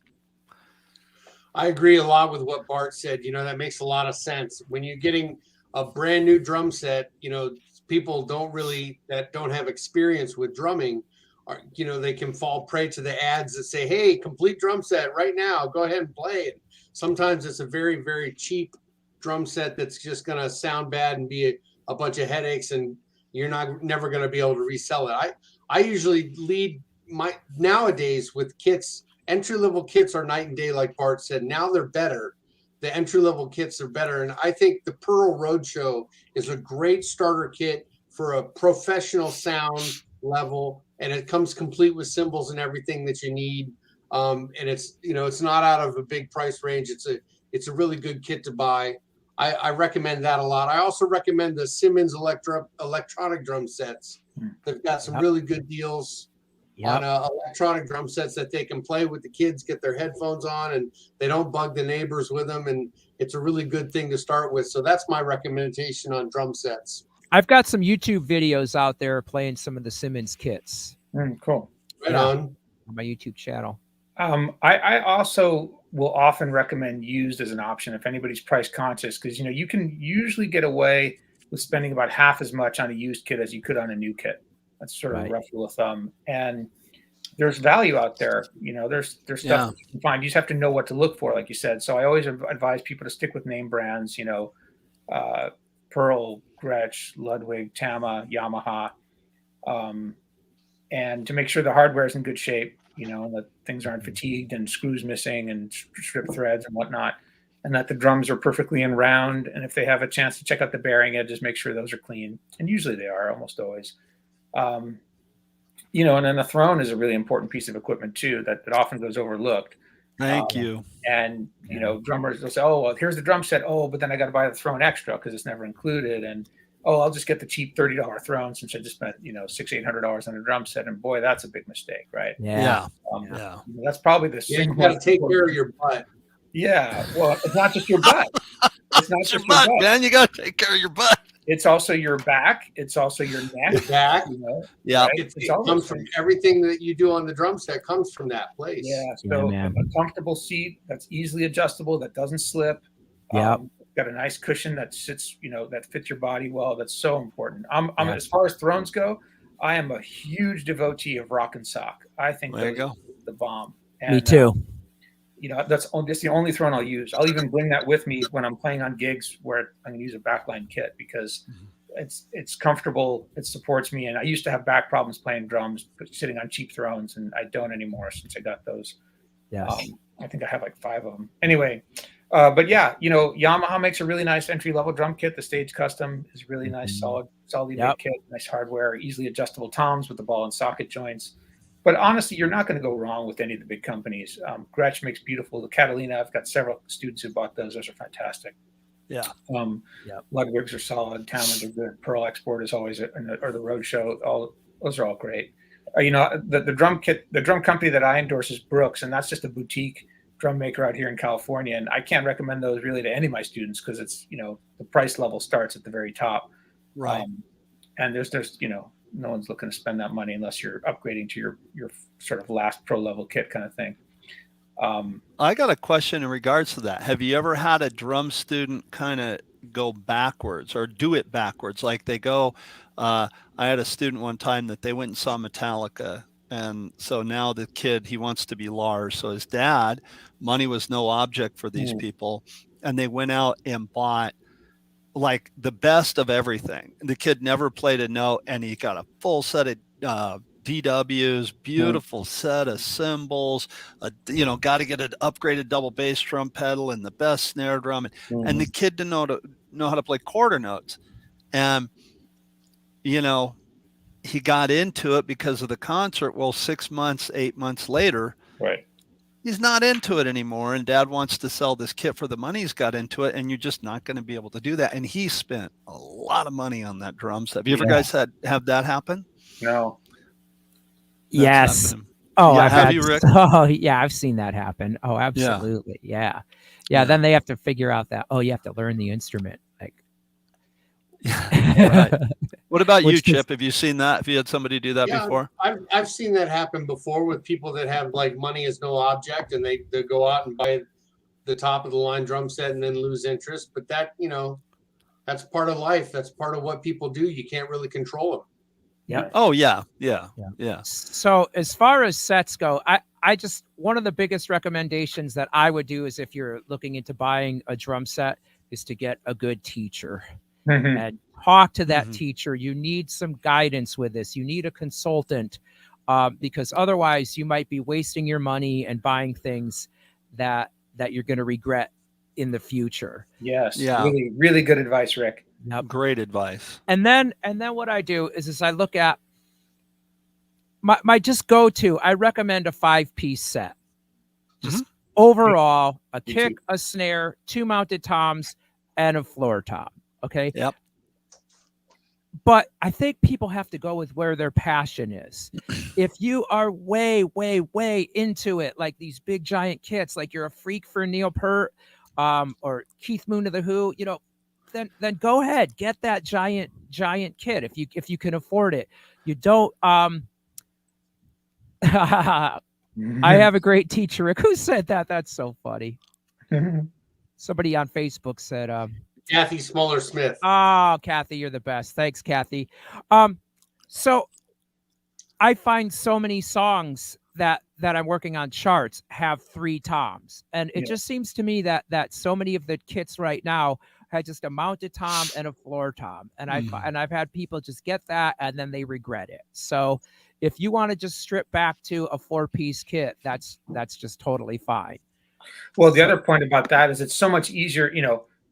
I agree a lot with what Bart said. You know, that makes a lot of sense. When you're getting a brand new drum set, you know, people that don't have experience with drumming, are, you know, they can fall prey to the ads that say, hey, complete drum set right now, go ahead and play it. Sometimes it's a very, very cheap drum set that's just going to sound bad and be a bunch of headaches, and you're never going to be able to resell it. I usually lead nowadays with kits. Entry-level kits are night and day, like Bart said. Now they're better. The entry-level kits are better. And I think the Pearl Roadshow is a great starter kit for a professional sound level. And it comes complete with cymbals and everything that you need. And it's, you know, it's not out of a big price range. It's a really good kit to buy. I recommend that a lot. I also recommend the Simmons electronic drum sets. They've got some really good deals on electronic drum sets that they can play with the kids, get their headphones on, and they don't bug the neighbors with them. And it's a really good thing to start with. So that's my recommendation on drum sets. I've got some YouTube videos out there playing some of the Simmons kits. Cool. Right on my YouTube channel. I also will often recommend used as an option if anybody's price conscious, because, you know, you can usually get away with spending about half as much on a used kit as you could on a new kit. That's sort of a rough rule of thumb. And there's value out there. You know, there's stuff that you can find. You just have to know what to look for, like you said. So I always advise people to stick with name brands, you know, Pearl, Gretch, Ludwig, Tama, Yamaha, and to make sure the hardware is in good shape, you know, and that things aren't fatigued and screws missing and strip threads and whatnot, and that the drums are perfectly in round. And if they have a chance to check out the bearing edges, make sure those are clean. And usually they are, almost always. You know, and then a throne is a really important piece of equipment too that often goes overlooked. Thank you. And you know, drummers will say, "Oh, well, here's the drum set. Oh, but then I got to buy the throne extra because it's never included." And oh, I'll just get the cheap $30 throne since I just spent, you know, $600-800 on a drum set. And boy, that's a big mistake, right? Yeah. That's probably the you got to take care of your butt. Yeah. Well, it's not just your butt. It's not just your butt, man. You got to take care of your butt. It's also your back. It's also your neck. Your back. You know, yeah. Right? It comes from everything that you do on the drum set comes from that place. Yeah. So a comfortable seat that's easily adjustable, that doesn't slip. Yeah. Got a nice cushion that sits, you know, that fits your body well. That's so important. I'm as far as thrones go, I am a huge devotee of Rock and Sock. I think there you go. The bomb. And, me too. You know, that's the only throne I'll use. I'll even bring that with me when I'm playing on gigs where I'm going to use a backline kit because it's comfortable. It supports me. And I used to have back problems playing drums, sitting on cheap thrones, and I don't anymore since I got those. Yes. I think I have like 5 of them. Anyway, but yeah, you know, Yamaha makes a really nice entry-level drum kit. The Stage Custom is really nice, solid made kit, nice hardware, easily adjustable toms with the ball and socket joints. But honestly, you're not going to go wrong with any of the big companies. Gretch makes beautiful. The Catalina, I've got several students who bought those. Those are fantastic. Yeah. Ludwigs are solid. Tamans are good. Pearl Export is always, or the Roadshow. Those are all great. You know, the drum kit, the drum company that I endorse is Brooks, and that's just a boutique drum maker out here in California, and I can't recommend those really to any of my students because it's, the price level starts at the very top. Right. And there's no one's looking to spend that money unless you're upgrading to your sort of last pro level kit kind of thing. I got a question in regards to that. Have you ever had a drum student kind of go backwards or do it backwards? Like they go, I had a student one time that they went and saw Metallica. And so now the kid, he wants to be Lars. So his dad, money was no object for these people. And they went out and bought like the best of everything. The kid never played a note, and he got a full set of DWs, beautiful set of cymbals, got to get an upgraded double bass drum pedal and the best snare drum. And the kid didn't know how to play quarter notes. And, he got into it because of the concert. Well, 6 months, 8 months later, right, he's not into it anymore. And dad wants to sell this kit for the money he's got into it. And you're just not going to be able to do that. And he spent a lot of money on that drum set. Have you ever guys have that happen? No. Yes. Happening. Oh, yeah, have you, Rick? Oh, yeah, I've seen that happen. Oh, absolutely. Yeah. Then they have to figure out that, you have to learn the instrument. Like, right. What about you, Chip? Have you seen that? Have you had somebody do that before? I've seen that happen before with people that have like money is no object, and they go out and buy the top of the line drum set and then lose interest. But that, that's part of life. That's part of what people do. You can't really control them. Yeah. Oh yeah. So as far as sets go, I just, one of the biggest recommendations that I would do is if you're looking into buying a drum set is to get a good teacher and talk to that teacher. You need some guidance with this. You need a consultant because otherwise you might be wasting your money and buying things that you're going to regret in the future. Yes. Yeah. Really, really good advice, Rick. Yep. Great advice. And then what I do is I look at my just go to, I recommend a 5-piece set. Just overall, a kick, a snare, 2 mounted toms, and a floor tom. Okay. Yep. But I think people have to go with where their passion is. If you are way, way, way into it, like these big giant kits, like you're a freak for Neil Peart or Keith Moon of the Who, then go ahead, get that giant kit if you can afford it. You don't. I have a great teacher, Rick. Who said that? That's so funny. Somebody on Facebook said, Kathy Smoller Smith. Oh, Kathy, you're the best. Thanks, Kathy. So I find so many songs that I'm working on charts have 3 toms. And it just seems to me that so many of the kits right now had just a mounted tom and a floor tom. And I've had people just get that and then they regret it. So if you want to just strip back to a 4-piece kit, that's just totally fine. Well, the other point about that is it's so much easier,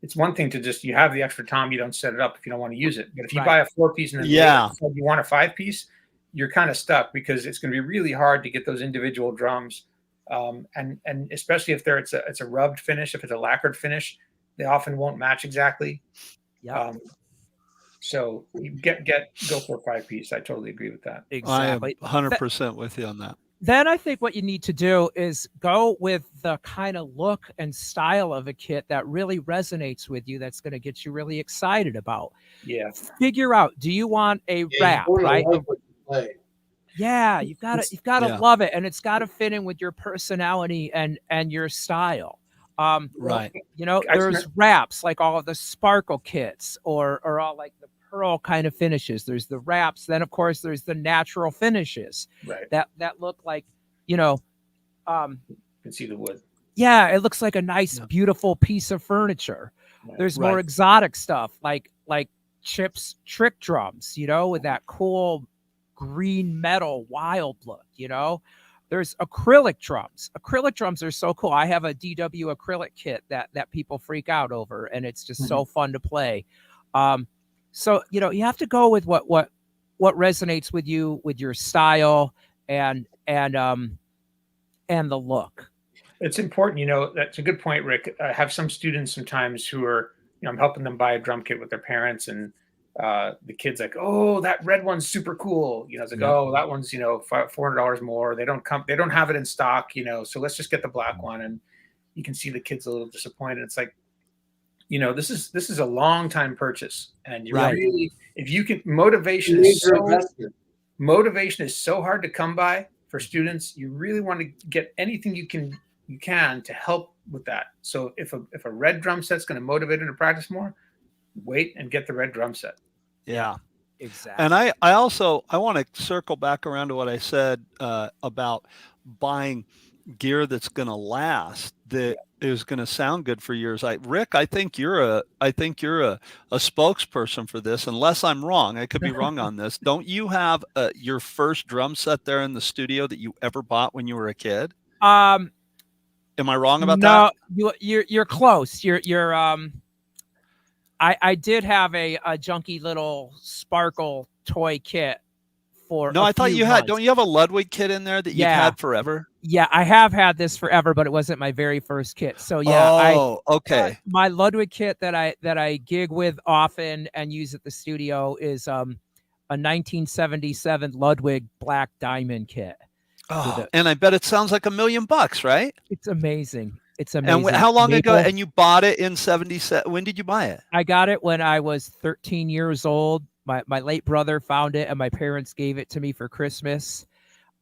it's one thing to just, you have the extra tom, you don't set it up if you don't want to use it. But if you buy a 4-piece and then you want a 5-piece, you're kind of stuck because it's going to be really hard to get those individual drums. And especially if it's a rubbed finish, if it's a lacquered finish, they often won't match exactly. Yeah. So you go for a 5-piece. I totally agree with that. Exactly. I am 100% with you on that. Then I think what you need to do is go with the kind of look and style of a kit that really resonates with you. That's going to get you really excited about. Yeah. Figure out, do you want a wrap, right? Yeah, you've got to love it, and it's got to fit in with your personality and your style. Right. There's wraps like all of the Sparkle kits or all like the pearl kind of finishes. There's the wraps. Then of course there's the natural finishes that look like, you can see the wood. Yeah, it looks like a nice, beautiful piece of furniture. Right. There's more exotic stuff like Chip's trick drums, with that cool green metal wild look, There's acrylic drums. Acrylic drums are so cool. I have a DW acrylic kit that people freak out over, and it's just so fun to play. So, you have to go with what resonates with you, with your style and the look. It's important, that's a good point, Rick. I have some students sometimes who are, I'm helping them buy a drum kit with their parents, and the kid's like, oh, that red one's super cool. It's like, oh, that one's, $400 more. They don't have it in stock, so let's just get the black one. you can see the kids a little disappointed. It's like, you know, this is a long time purchase, and you Right. really, if you can, motivation is so hard to come by for students. You really want to get anything you can to help with that. So if a red drum set's going to motivate them to practice more, wait and get the red drum set. Yeah. Exactly. And I want to circle back around to what I said about buying gear that's going to last, that is going to sound good for years. Rick, I think you're a spokesperson for this, unless I'm wrong. I could be wrong on this. Don't you have your first drum set there in the studio that you ever bought when you were a kid? Am I wrong about that? No, you're close. I did have a junky little Sparkle toy kit for. No, I thought you months. had. Don't you have a Ludwig kit in there that you've had forever? Yeah, I have had this forever, but it wasn't my very first kit. So yeah. Oh, okay. My Ludwig kit that I gig with often and use at the studio is a 1977 Ludwig Black Diamond kit. Oh, and I bet it sounds like $1 million, right? It's amazing. It's amazing. And how long ago? And you bought it in 77? When did you buy it? I got it when I was 13 years old. My late brother found it, and my parents gave it to me for Christmas.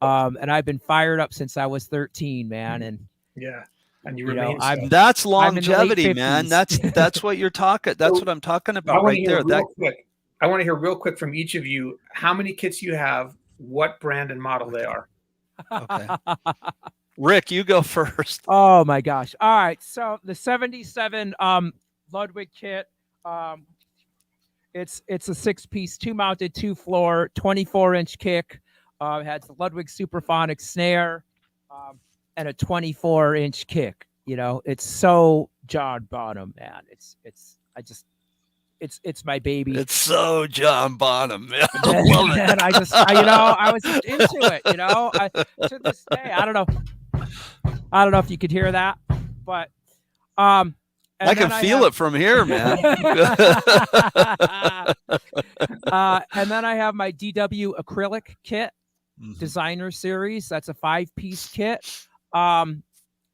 And I've been fired up since I was 13, man. And yeah, and you remain. That's longevity, man. That's what you're talking. That's what I'm talking about right there. I want to hear real quick from each of you how many kits you have, what brand and model they are. Okay. Rick, you go first. Oh my gosh. All right. So the 77 Ludwig kit, it's a 6-piece, 2-mounted, 2-floor, 24-inch kick. It has the Ludwig Supraphonic snare and a 24-inch kick. You know, it's so John Bonham, man. It's my baby. It's so John Bonham, man. I love it. And I was just into it. You know, to this day, I don't know if you could hear that, but I can feel it from here, man. And then I have my DW Acrylic Kit, designer series. That's a 5-piece kit. I'm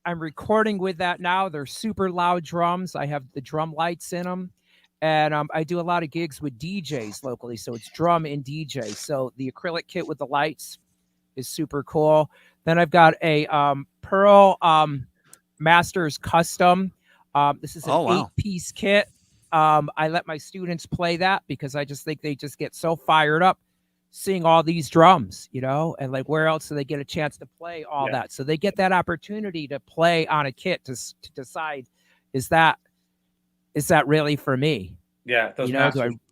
recording with that now. They're super loud drums. I have the drum lights in them. And I do a lot of gigs with DJs locally. So it's drum and DJ. So the acrylic kit with the lights is super cool. Then I've got a Pearl Masters Custom. This is an 8-piece kit. I let my students play that because I just think they just get so fired up seeing all these drums, you know, and like where else do they get a chance to play all that? So they get that opportunity to play on a kit to decide, is that really for me? Yeah, those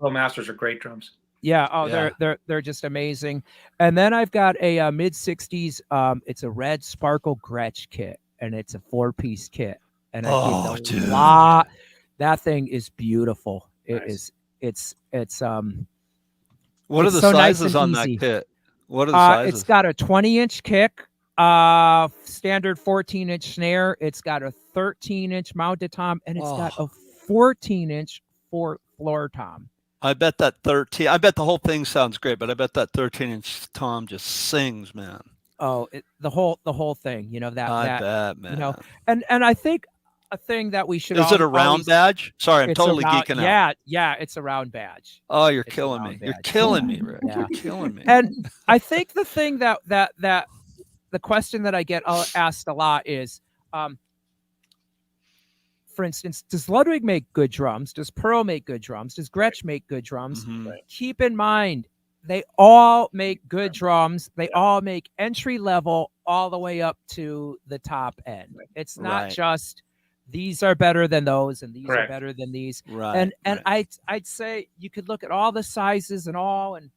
Masters are great drums. Yeah, they're just amazing. And then I've got a mid-60s. It's a red Sparkle Gretch Kit, and it's a 4-piece kit. And I think a lot. That thing is beautiful. It is. It's. What are the sizes on that kit? What are the sizes? It's got a 20-inch kick, standard 14-inch snare. It's got a 13-inch mounted tom, and it's got a 14-inch floor tom. I bet that 13. I bet the whole thing sounds great, but I bet that 13-inch tom just sings, man. Oh, the whole thing. You know that. I bet, man. You know, and I think a thing that we should. Is it a round badge? Sorry, I'm totally geeking out. Yeah, it's a round badge. Oh, you're killing me. You're killing me, Rick. Yeah. You're killing me. And I think the thing that the question that I get asked a lot is, for instance, does Ludwig make good drums? Does Pearl make good drums? Does Gretch make good drums? Keep in mind, they all make good drums. They all make entry level all the way up to the top end. It's not just these are better than those and these are better than these. And I'd say you could look at all the sizes and all, and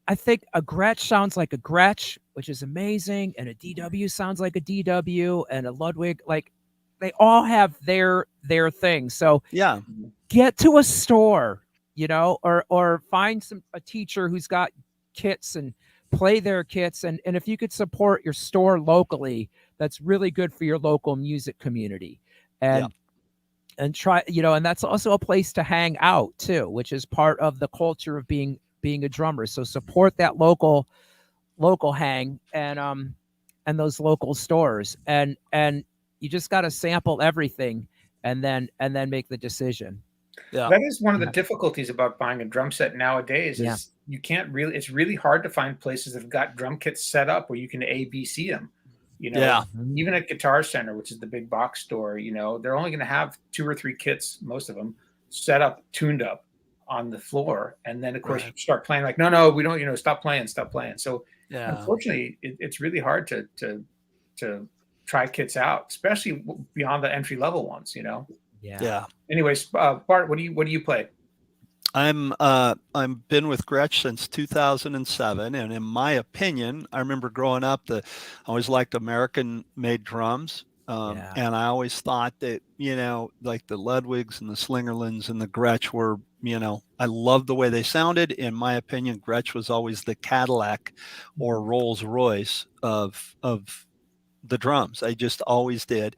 I think a Gretch sounds like a Gretch, which is amazing, and a DW sounds like a DW, and a Ludwig, like they all have their thing. So get to a store, you know, or find a teacher who's got kits and play their kits. And if you could support your store locally, that's really good for your local music community. And try, you know, and that's also a place to hang out too, which is part of the culture of being a drummer. So support that local hang and those local stores. And you just got to sample everything and then make the decision. Yeah. That is one of the difficulties about buying a drum set nowadays is you can't really, it's really hard to find places that have got drum kits set up where you can ABC them. You know, even at Guitar Center, which is the big box store, you know, they're only going to have 2 or 3 kits, most of them, set up, tuned up on the floor. And then, of course, you start playing like, no, we don't, you know, stop playing. So unfortunately, it's really hard to try kits out, especially beyond the entry level ones, you know? Yeah. Anyways, Bart, what do you play? I'm been with Gretch since 2007, and in my opinion, I remember growing up I always liked American made drums. And I always thought that, you know, like the Ludwigs and the Slingerlands and the Gretch were, you know, I loved the way they sounded. In my opinion, Gretch was always the Cadillac or Rolls Royce of the drums. I just always did.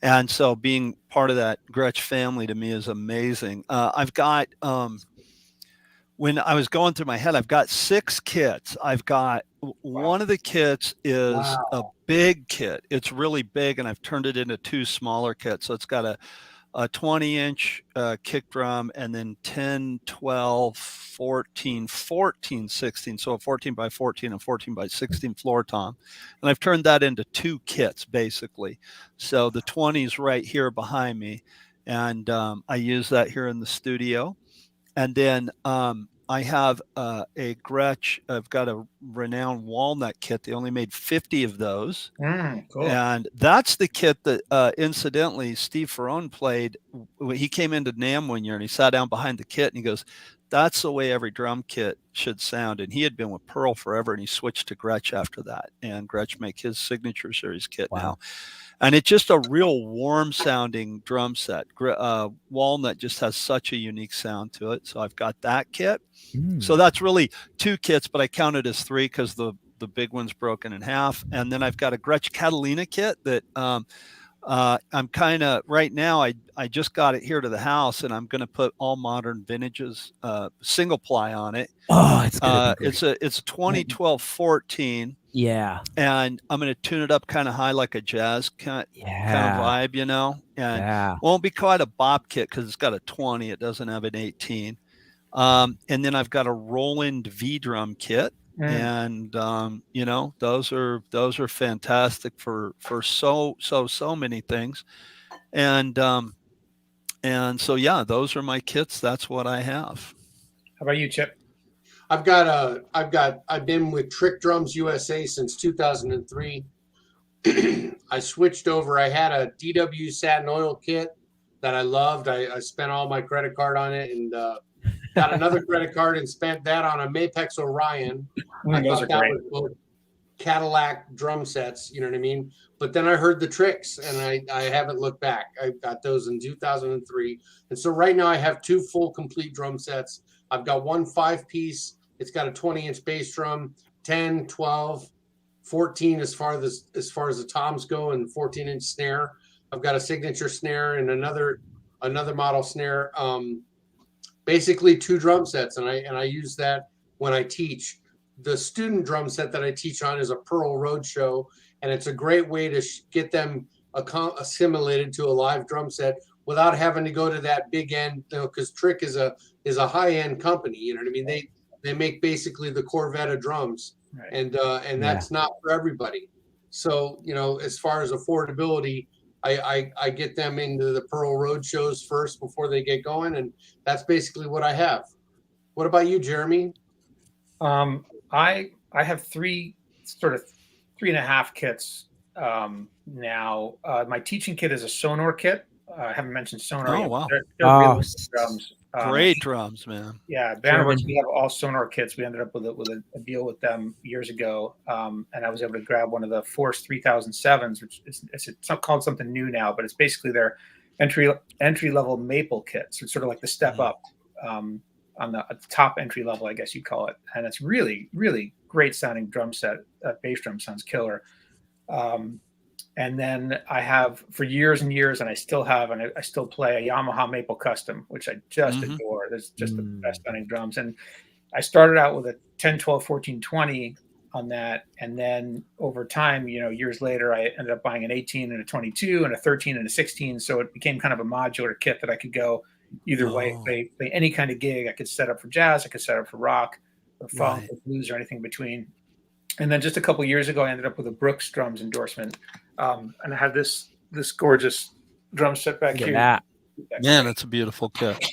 And so being part of that Gretch family to me is amazing. I've got, when I was going through my head, I've got 6 kits. I've got one of the kits is a big kit. It's really big, and I've turned it into 2 smaller kits. So it's got a 20-inch kick drum, and then 10, 12, 14, 16. So a 14 by 14 and 14 by 16 floor tom. And I've turned that into 2 kits, basically. So the 20 is right here behind me. And I use that here in the studio. And then I have a Gretch. I've got a renowned walnut kit. They only made 50 of those. Cool. And that's the kit that, incidentally, Steve Ferrone played. He came into NAMM one year and he sat down behind the kit and he goes, "That's the way every drum kit should sound." And he had been with Pearl forever, and he switched to Gretch after that. And Gretch make his signature series kit now. And it's just a real warm sounding drum set. Walnut just has such a unique sound to it. So I've got that kit. So that's really 2 kits, but I count it as 3 because the big one's broken in half. And then I've got a Gretch Catalina kit that I'm kind of right now. I just got it here to the house, and I'm going to put all modern vintages single ply on it. Oh, it's gonna be great. It's a 2012 14. Yeah. And I'm going to tune it up kind of high, like a jazz kind of vibe, you know, and won't be quite a bop kit because it's got a 20. It doesn't have an 18. And then I've got a Roland V Drum Kit. And, you know, those are fantastic for so many things. And so, yeah, those are my kits. That's what I have. How about you, Chip? I've been with Trick Drums USA since 2003. I switched over. I had a DW satin oil kit that I loved. I spent all my credit card on it, and got another credit card and spent that on a Mapex Orion. I Those thought are that great. was both Cadillac drum sets, you know what I mean? But then I heard the Tricks, and I haven't looked back. I got those in 2003. And so right now I have 2 full complete drum sets. I've got one 5-piece. It's got a 20-inch bass drum, 10, 12, 14 as far as the toms go, and 14-inch snare. I've got a signature snare and another model snare. Basically 2 drum sets, and I use that when I teach. The student drum set that I teach on is a Pearl Roadshow, and it's a great way to get them assimilated to a live drum set without having to go to that big end, you know, because Trick is a high end company. You know what I mean? They make basically the Corvette of drums, and that's not for everybody. So, you know, as far as affordability, I get them into the Pearl Road shows first before they get going, and that's basically what I have. What about you, Jeremy? I have 3 sort of 3.5 kits now. My teaching kit is a Sonor kit. I haven't mentioned Sonor yet. Wow. They're really good drums. Great drums, man. Yeah, Bannerworks, we have all Sonor kits. We ended up with a deal with them years ago, and I was able to grab one of the Force 3007s, which it's called something new now, but it's basically their entry level maple kit. So it's sort of like the step up on the top entry level, I guess you call it, and it's really, really great sounding drum set. Bass drum sounds killer. And then I have for years and years, and I still have, and I still play a Yamaha Maple Custom, which I just adore. There's just the best sounding drums. And I started out with a 10, 12, 14, 20, on that. And then over time, years later, I ended up buying an 18 and a 22 and a 13 and a 16. So it became kind of a modular kit that I could go either way, play any kind of gig. I could set up for jazz, I could set up for rock or funk or blues or anything in between. And then just a couple years ago, I ended up with a Brooks drums endorsement. And I have this gorgeous drum set back here. Man, that's a beautiful kit.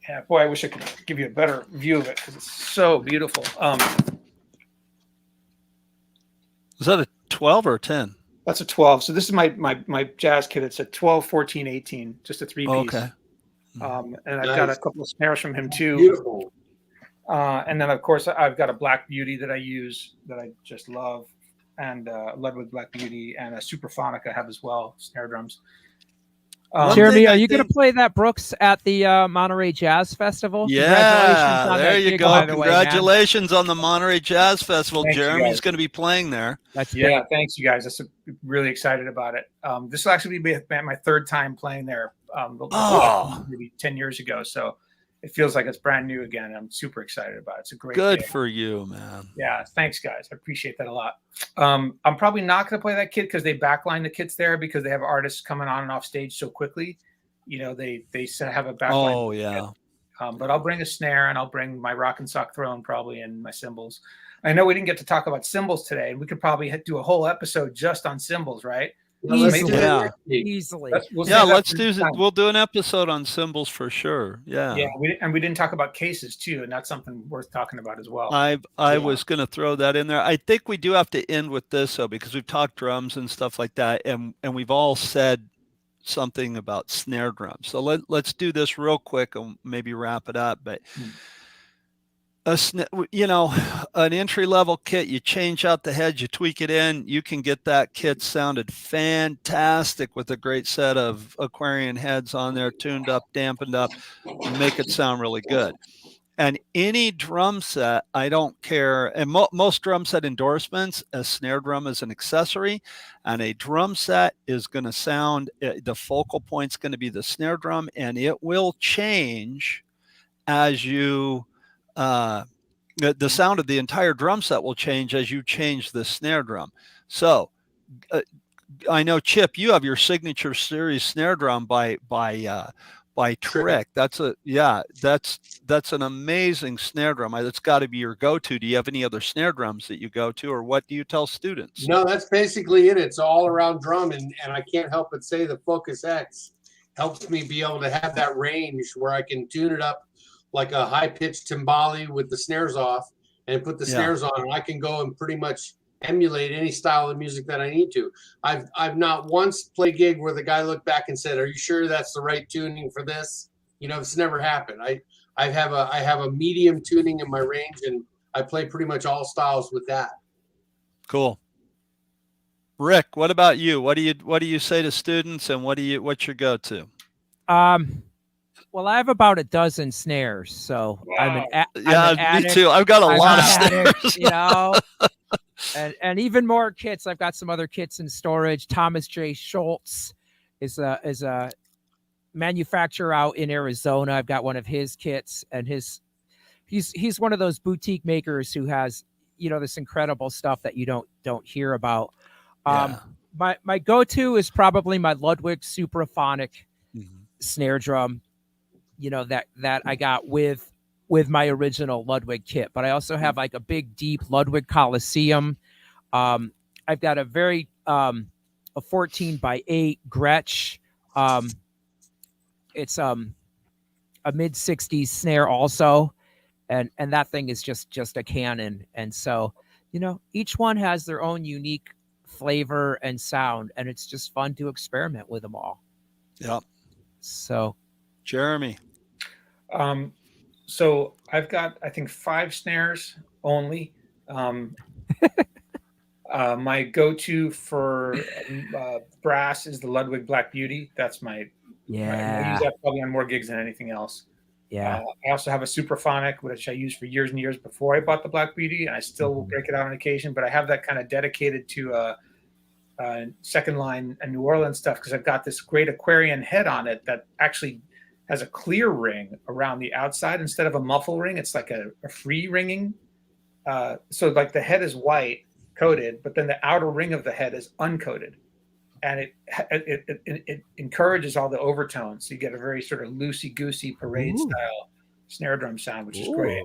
Yeah, boy, I wish I could give you a better view of it because it's so beautiful. Is that a 12 or a 10? That's a 12. So this is my jazz kit. It's a 12, 14, 18, just a 3-piece. Okay. And I've got a couple of snares from him too. Beautiful. And then of course I've got a Black Beauty that I use that I just love, and Ludwig Black Beauty, and a Supraphonic I have as well, snare drums. Jeremy, are you going to play that Brooks at the Monterey Jazz Festival? Yeah, there you gig, go. Congratulations on the Monterey Jazz Festival. Thanks, Jeremy's going to be playing there. That's yeah, thanks you guys. I'm really excited about it. This will actually be my third time playing there. Maybe 10 years ago. So it feels like it's brand new again. I'm super excited about it. It's a great Good gig. for you, man. Yeah, thanks guys. I appreciate that a lot. I'm probably not going to play that kit because they backline the kits there because they have artists coming on and off stage so quickly. They have a backline. Oh yeah. But I'll bring a snare and I'll bring my rock and sock throne probably and my cymbals. I know we didn't get to talk about cymbals today, and we could probably do a whole episode just on cymbals, right? Easily. We'll do an episode on cymbals for sure. Yeah. Yeah, we didn't talk about cases too, and that's something worth talking about as well. I was going to throw that in there. I think we do have to end with this though, because we've talked drums and stuff like that, and we've all said something about snare drums. So let's do this real quick and maybe wrap it up. But an entry-level kit, you change out the heads, you tweak it in, you can get that kit sounded fantastic with a great set of Aquarian heads on there, tuned up, dampened up, and make it sound really good. And any drum set, I don't care, and most drum set endorsements, a snare drum is an accessory, and a drum set is going to sound, the focal point's going to be the snare drum, and it will change as you the sound of the entire drum set will change as you change the snare drum. So I know, Chip, you have your signature series snare drum by Trick. That's an amazing snare drum. That's got to be your go-to. Do you have any other snare drums that you go to, or what do you tell students? No, that's basically it. It's all around drum, and I can't help but say the Focus X helps me be able to have that range where I can tune it up like a high-pitched timbale with the snares off and put the snares on, and I can go and pretty much emulate any style of music that I need to. I've not once played a gig where the guy looked back and said, "Are you sure that's the right tuning for this?" It's never happened. I have a medium tuning in my range, and I play pretty much all styles with that. Cool. Rick, what about you? What do you say to students, and what's your go-to? Well, I have about a dozen snares, so wow. I'm an addict. Me too. I've got a lot of snares. And even more kits. I've got some other kits in storage. Thomas J. Schultz is a manufacturer out in Arizona. I've got one of his kits, and he's one of those boutique makers who has this incredible stuff that you don't hear about. My go-to is probably my Ludwig Supraphonic snare drum. That I got with my original Ludwig kit, but I also have like a big, deep Ludwig Coliseum. I've got a very a 14x8 Gretch. It's a mid 60s snare also, and that thing is just a cannon. And so each one has their own unique flavor and sound, and it's just fun to experiment with them all. Yep. So, Jeremy. So I've got, I think, 5 snares only. My go-to for brass is the Ludwig Black Beauty. That's I use that probably on more gigs than anything else. Yeah. I also have a Supraphonic, which I used for years and years before I bought the Black Beauty, and I still will break it out on occasion, but I have that kind of dedicated to second line and New Orleans stuff, because I've got this great Aquarian head on it that actually has a clear ring around the outside instead of a muffle ring. It's like a free ringing So like the head is white coated, but then the outer ring of the head is uncoated, and it encourages all the overtones. So you get a very sort of loosey goosey parade style snare drum sound, which is great.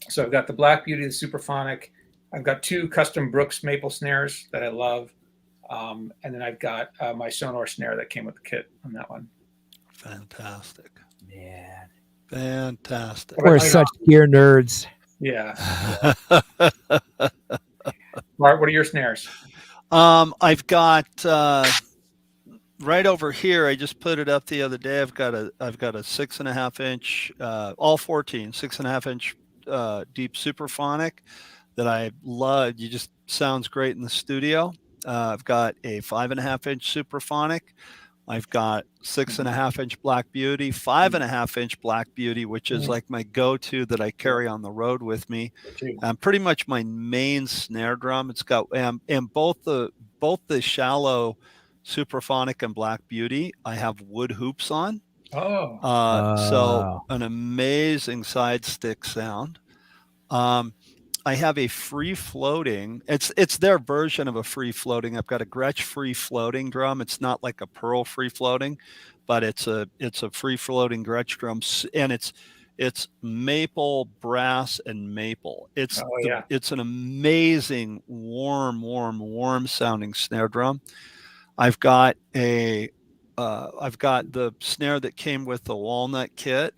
So I've got the Black Beauty, the Supraphonic. I've got 2 custom Brooks maple snares that I love. And then I've got my Sonor snare that came with the kit on that one. Fantastic. Man. Fantastic. We're such gear nerds. Yeah. Bart, what are your snares? I've got right over here. I just put it up the other day. I've got a 6.5 inch, all 14, 6.5 inch deep Supraphonic that I love. You just sounds great in the studio. I've got a 5.5 inch Supraphonic. I've got 6.5 inch Black Beauty, 5.5 inch Black Beauty, which is like my go-to that I carry on the road with me. Pretty much my main snare drum. It's got and both the shallow Supraphonic and Black Beauty, I have wood hoops on. So an amazing side stick sound. I have a free floating. It's their version of a free floating. I've got a Gretch free floating drum. It's not like a Pearl free floating, but it's a free floating Gretch drum, and it's maple, brass, and maple. It's an amazing warm sounding snare drum. I've got the snare that came with the walnut kit.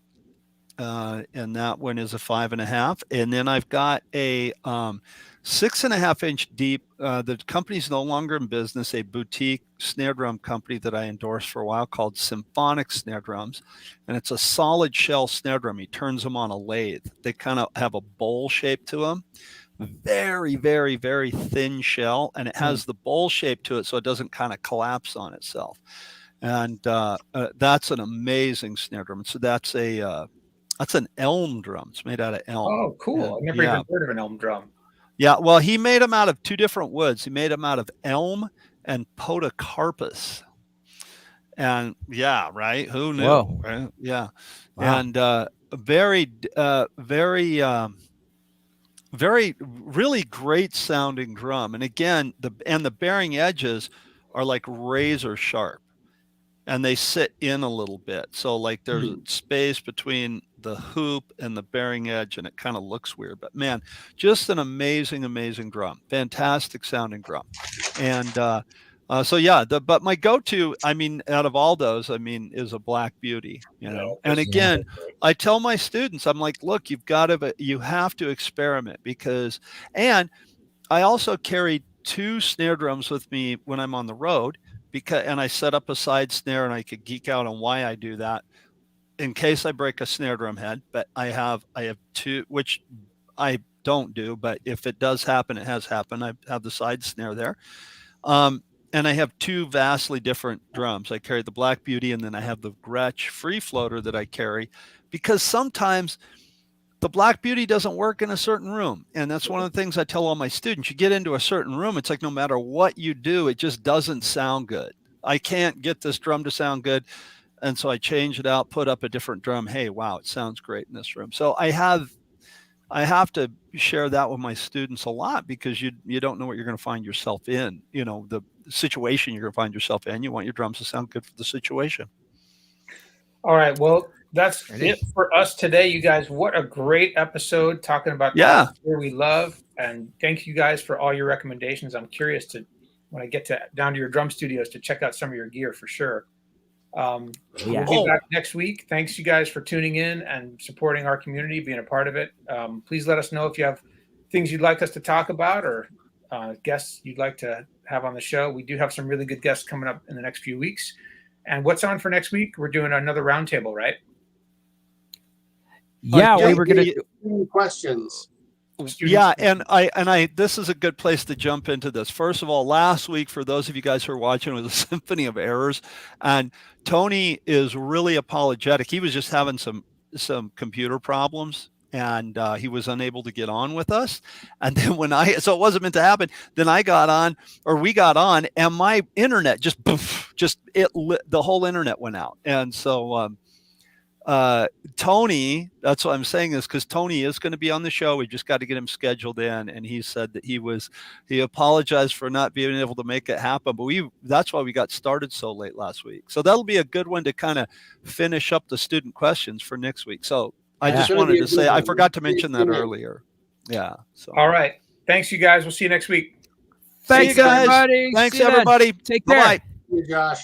And that one is a 5.5, and then I've got a 6.5 inch deep. The company's no longer in business. A boutique snare drum company that I endorsed for a while called Symphonic Snare Drums, and it's a solid shell snare drum. He turns them on a lathe. They kind of have a bowl shape to them, very, very, very thin shell, and it has the bowl shape to it, so it doesn't kind of collapse on itself. And that's an amazing snare drum. So that's an elm drum. It's made out of elm. Oh, cool. I've never even heard of an elm drum. Yeah, well, he made them out of 2 different woods. He made them out of elm and podocarpus. And yeah, right? Who knew? Whoa. Right? Yeah. Wow. And very really great sounding drum. And again, the bearing edges are like razor sharp. And they sit in a little bit. So like there's space between the hoop and the bearing edge, and it kind of looks weird. But man, just an amazing drum. Fantastic sounding drum. And so yeah, but my go-to, I mean, out of all those, I mean, is a Black Beauty, you know. And again, I tell my students, I'm like, look, you have to experiment, and I also carry 2 snare drums with me when I'm on the road. And I set up a side snare, and I could geek out on why I do that in case I break a snare drum head. But I have 2, which I don't do, but if it does happen, it has happened. I have the side snare there. And I have 2 vastly different drums. I carry the Black Beauty, and then I have the Gretch free floater that I carry, because sometimes the Black Beauty doesn't work in a certain room. And that's one of the things I tell all my students. You get into a certain room, it's like no matter what you do, it just doesn't sound good. I can't get this drum to sound good. And so I change it out, put up a different drum. Hey, wow, it sounds great in this room. So I have to share that with my students a lot, because you don't know what you're going to find yourself in, you know, the situation you're going to find yourself in. You want your drums to sound good for the situation. All right. Well, that's it for us today, you guys. What a great episode talking about gear we love. And thank you guys for all your recommendations. I'm curious to, when I get down to your drum studios, to check out some of your gear for sure. We'll be back next week. Thanks, you guys, for tuning in and supporting our community, being a part of it. Please let us know if you have things you'd like us to talk about, or guests you'd like to have on the show. We do have some really good guests coming up in the next few weeks. And what's on for next week? We're doing another roundtable, right? Yeah, we were going to do questions. Yeah, and I this is a good place to jump into this. First of all, last week, for those of you guys who are watching, was a symphony of errors, and Tony is really apologetic. He was just having some computer problems, and he was unable to get on with us. And then so it wasn't meant to happen. Then we got on, and my internet the whole internet went out. And so Tony, that's what I'm saying is because Tony is going to be on the show. We just got to get him scheduled in, and he said that he apologized for not being able to make it happen, but that's why we got started so late last week. So that'll be a good one to kind of finish up the student questions for next week. So I just wanted to say, I forgot to mention that earlier. Yeah. So All right. Thanks, you guys. We'll see you next week. See you Thanks, guys. everybody. Thanks, See you then. everybody. Take care. Bye-bye. Hey, Josh.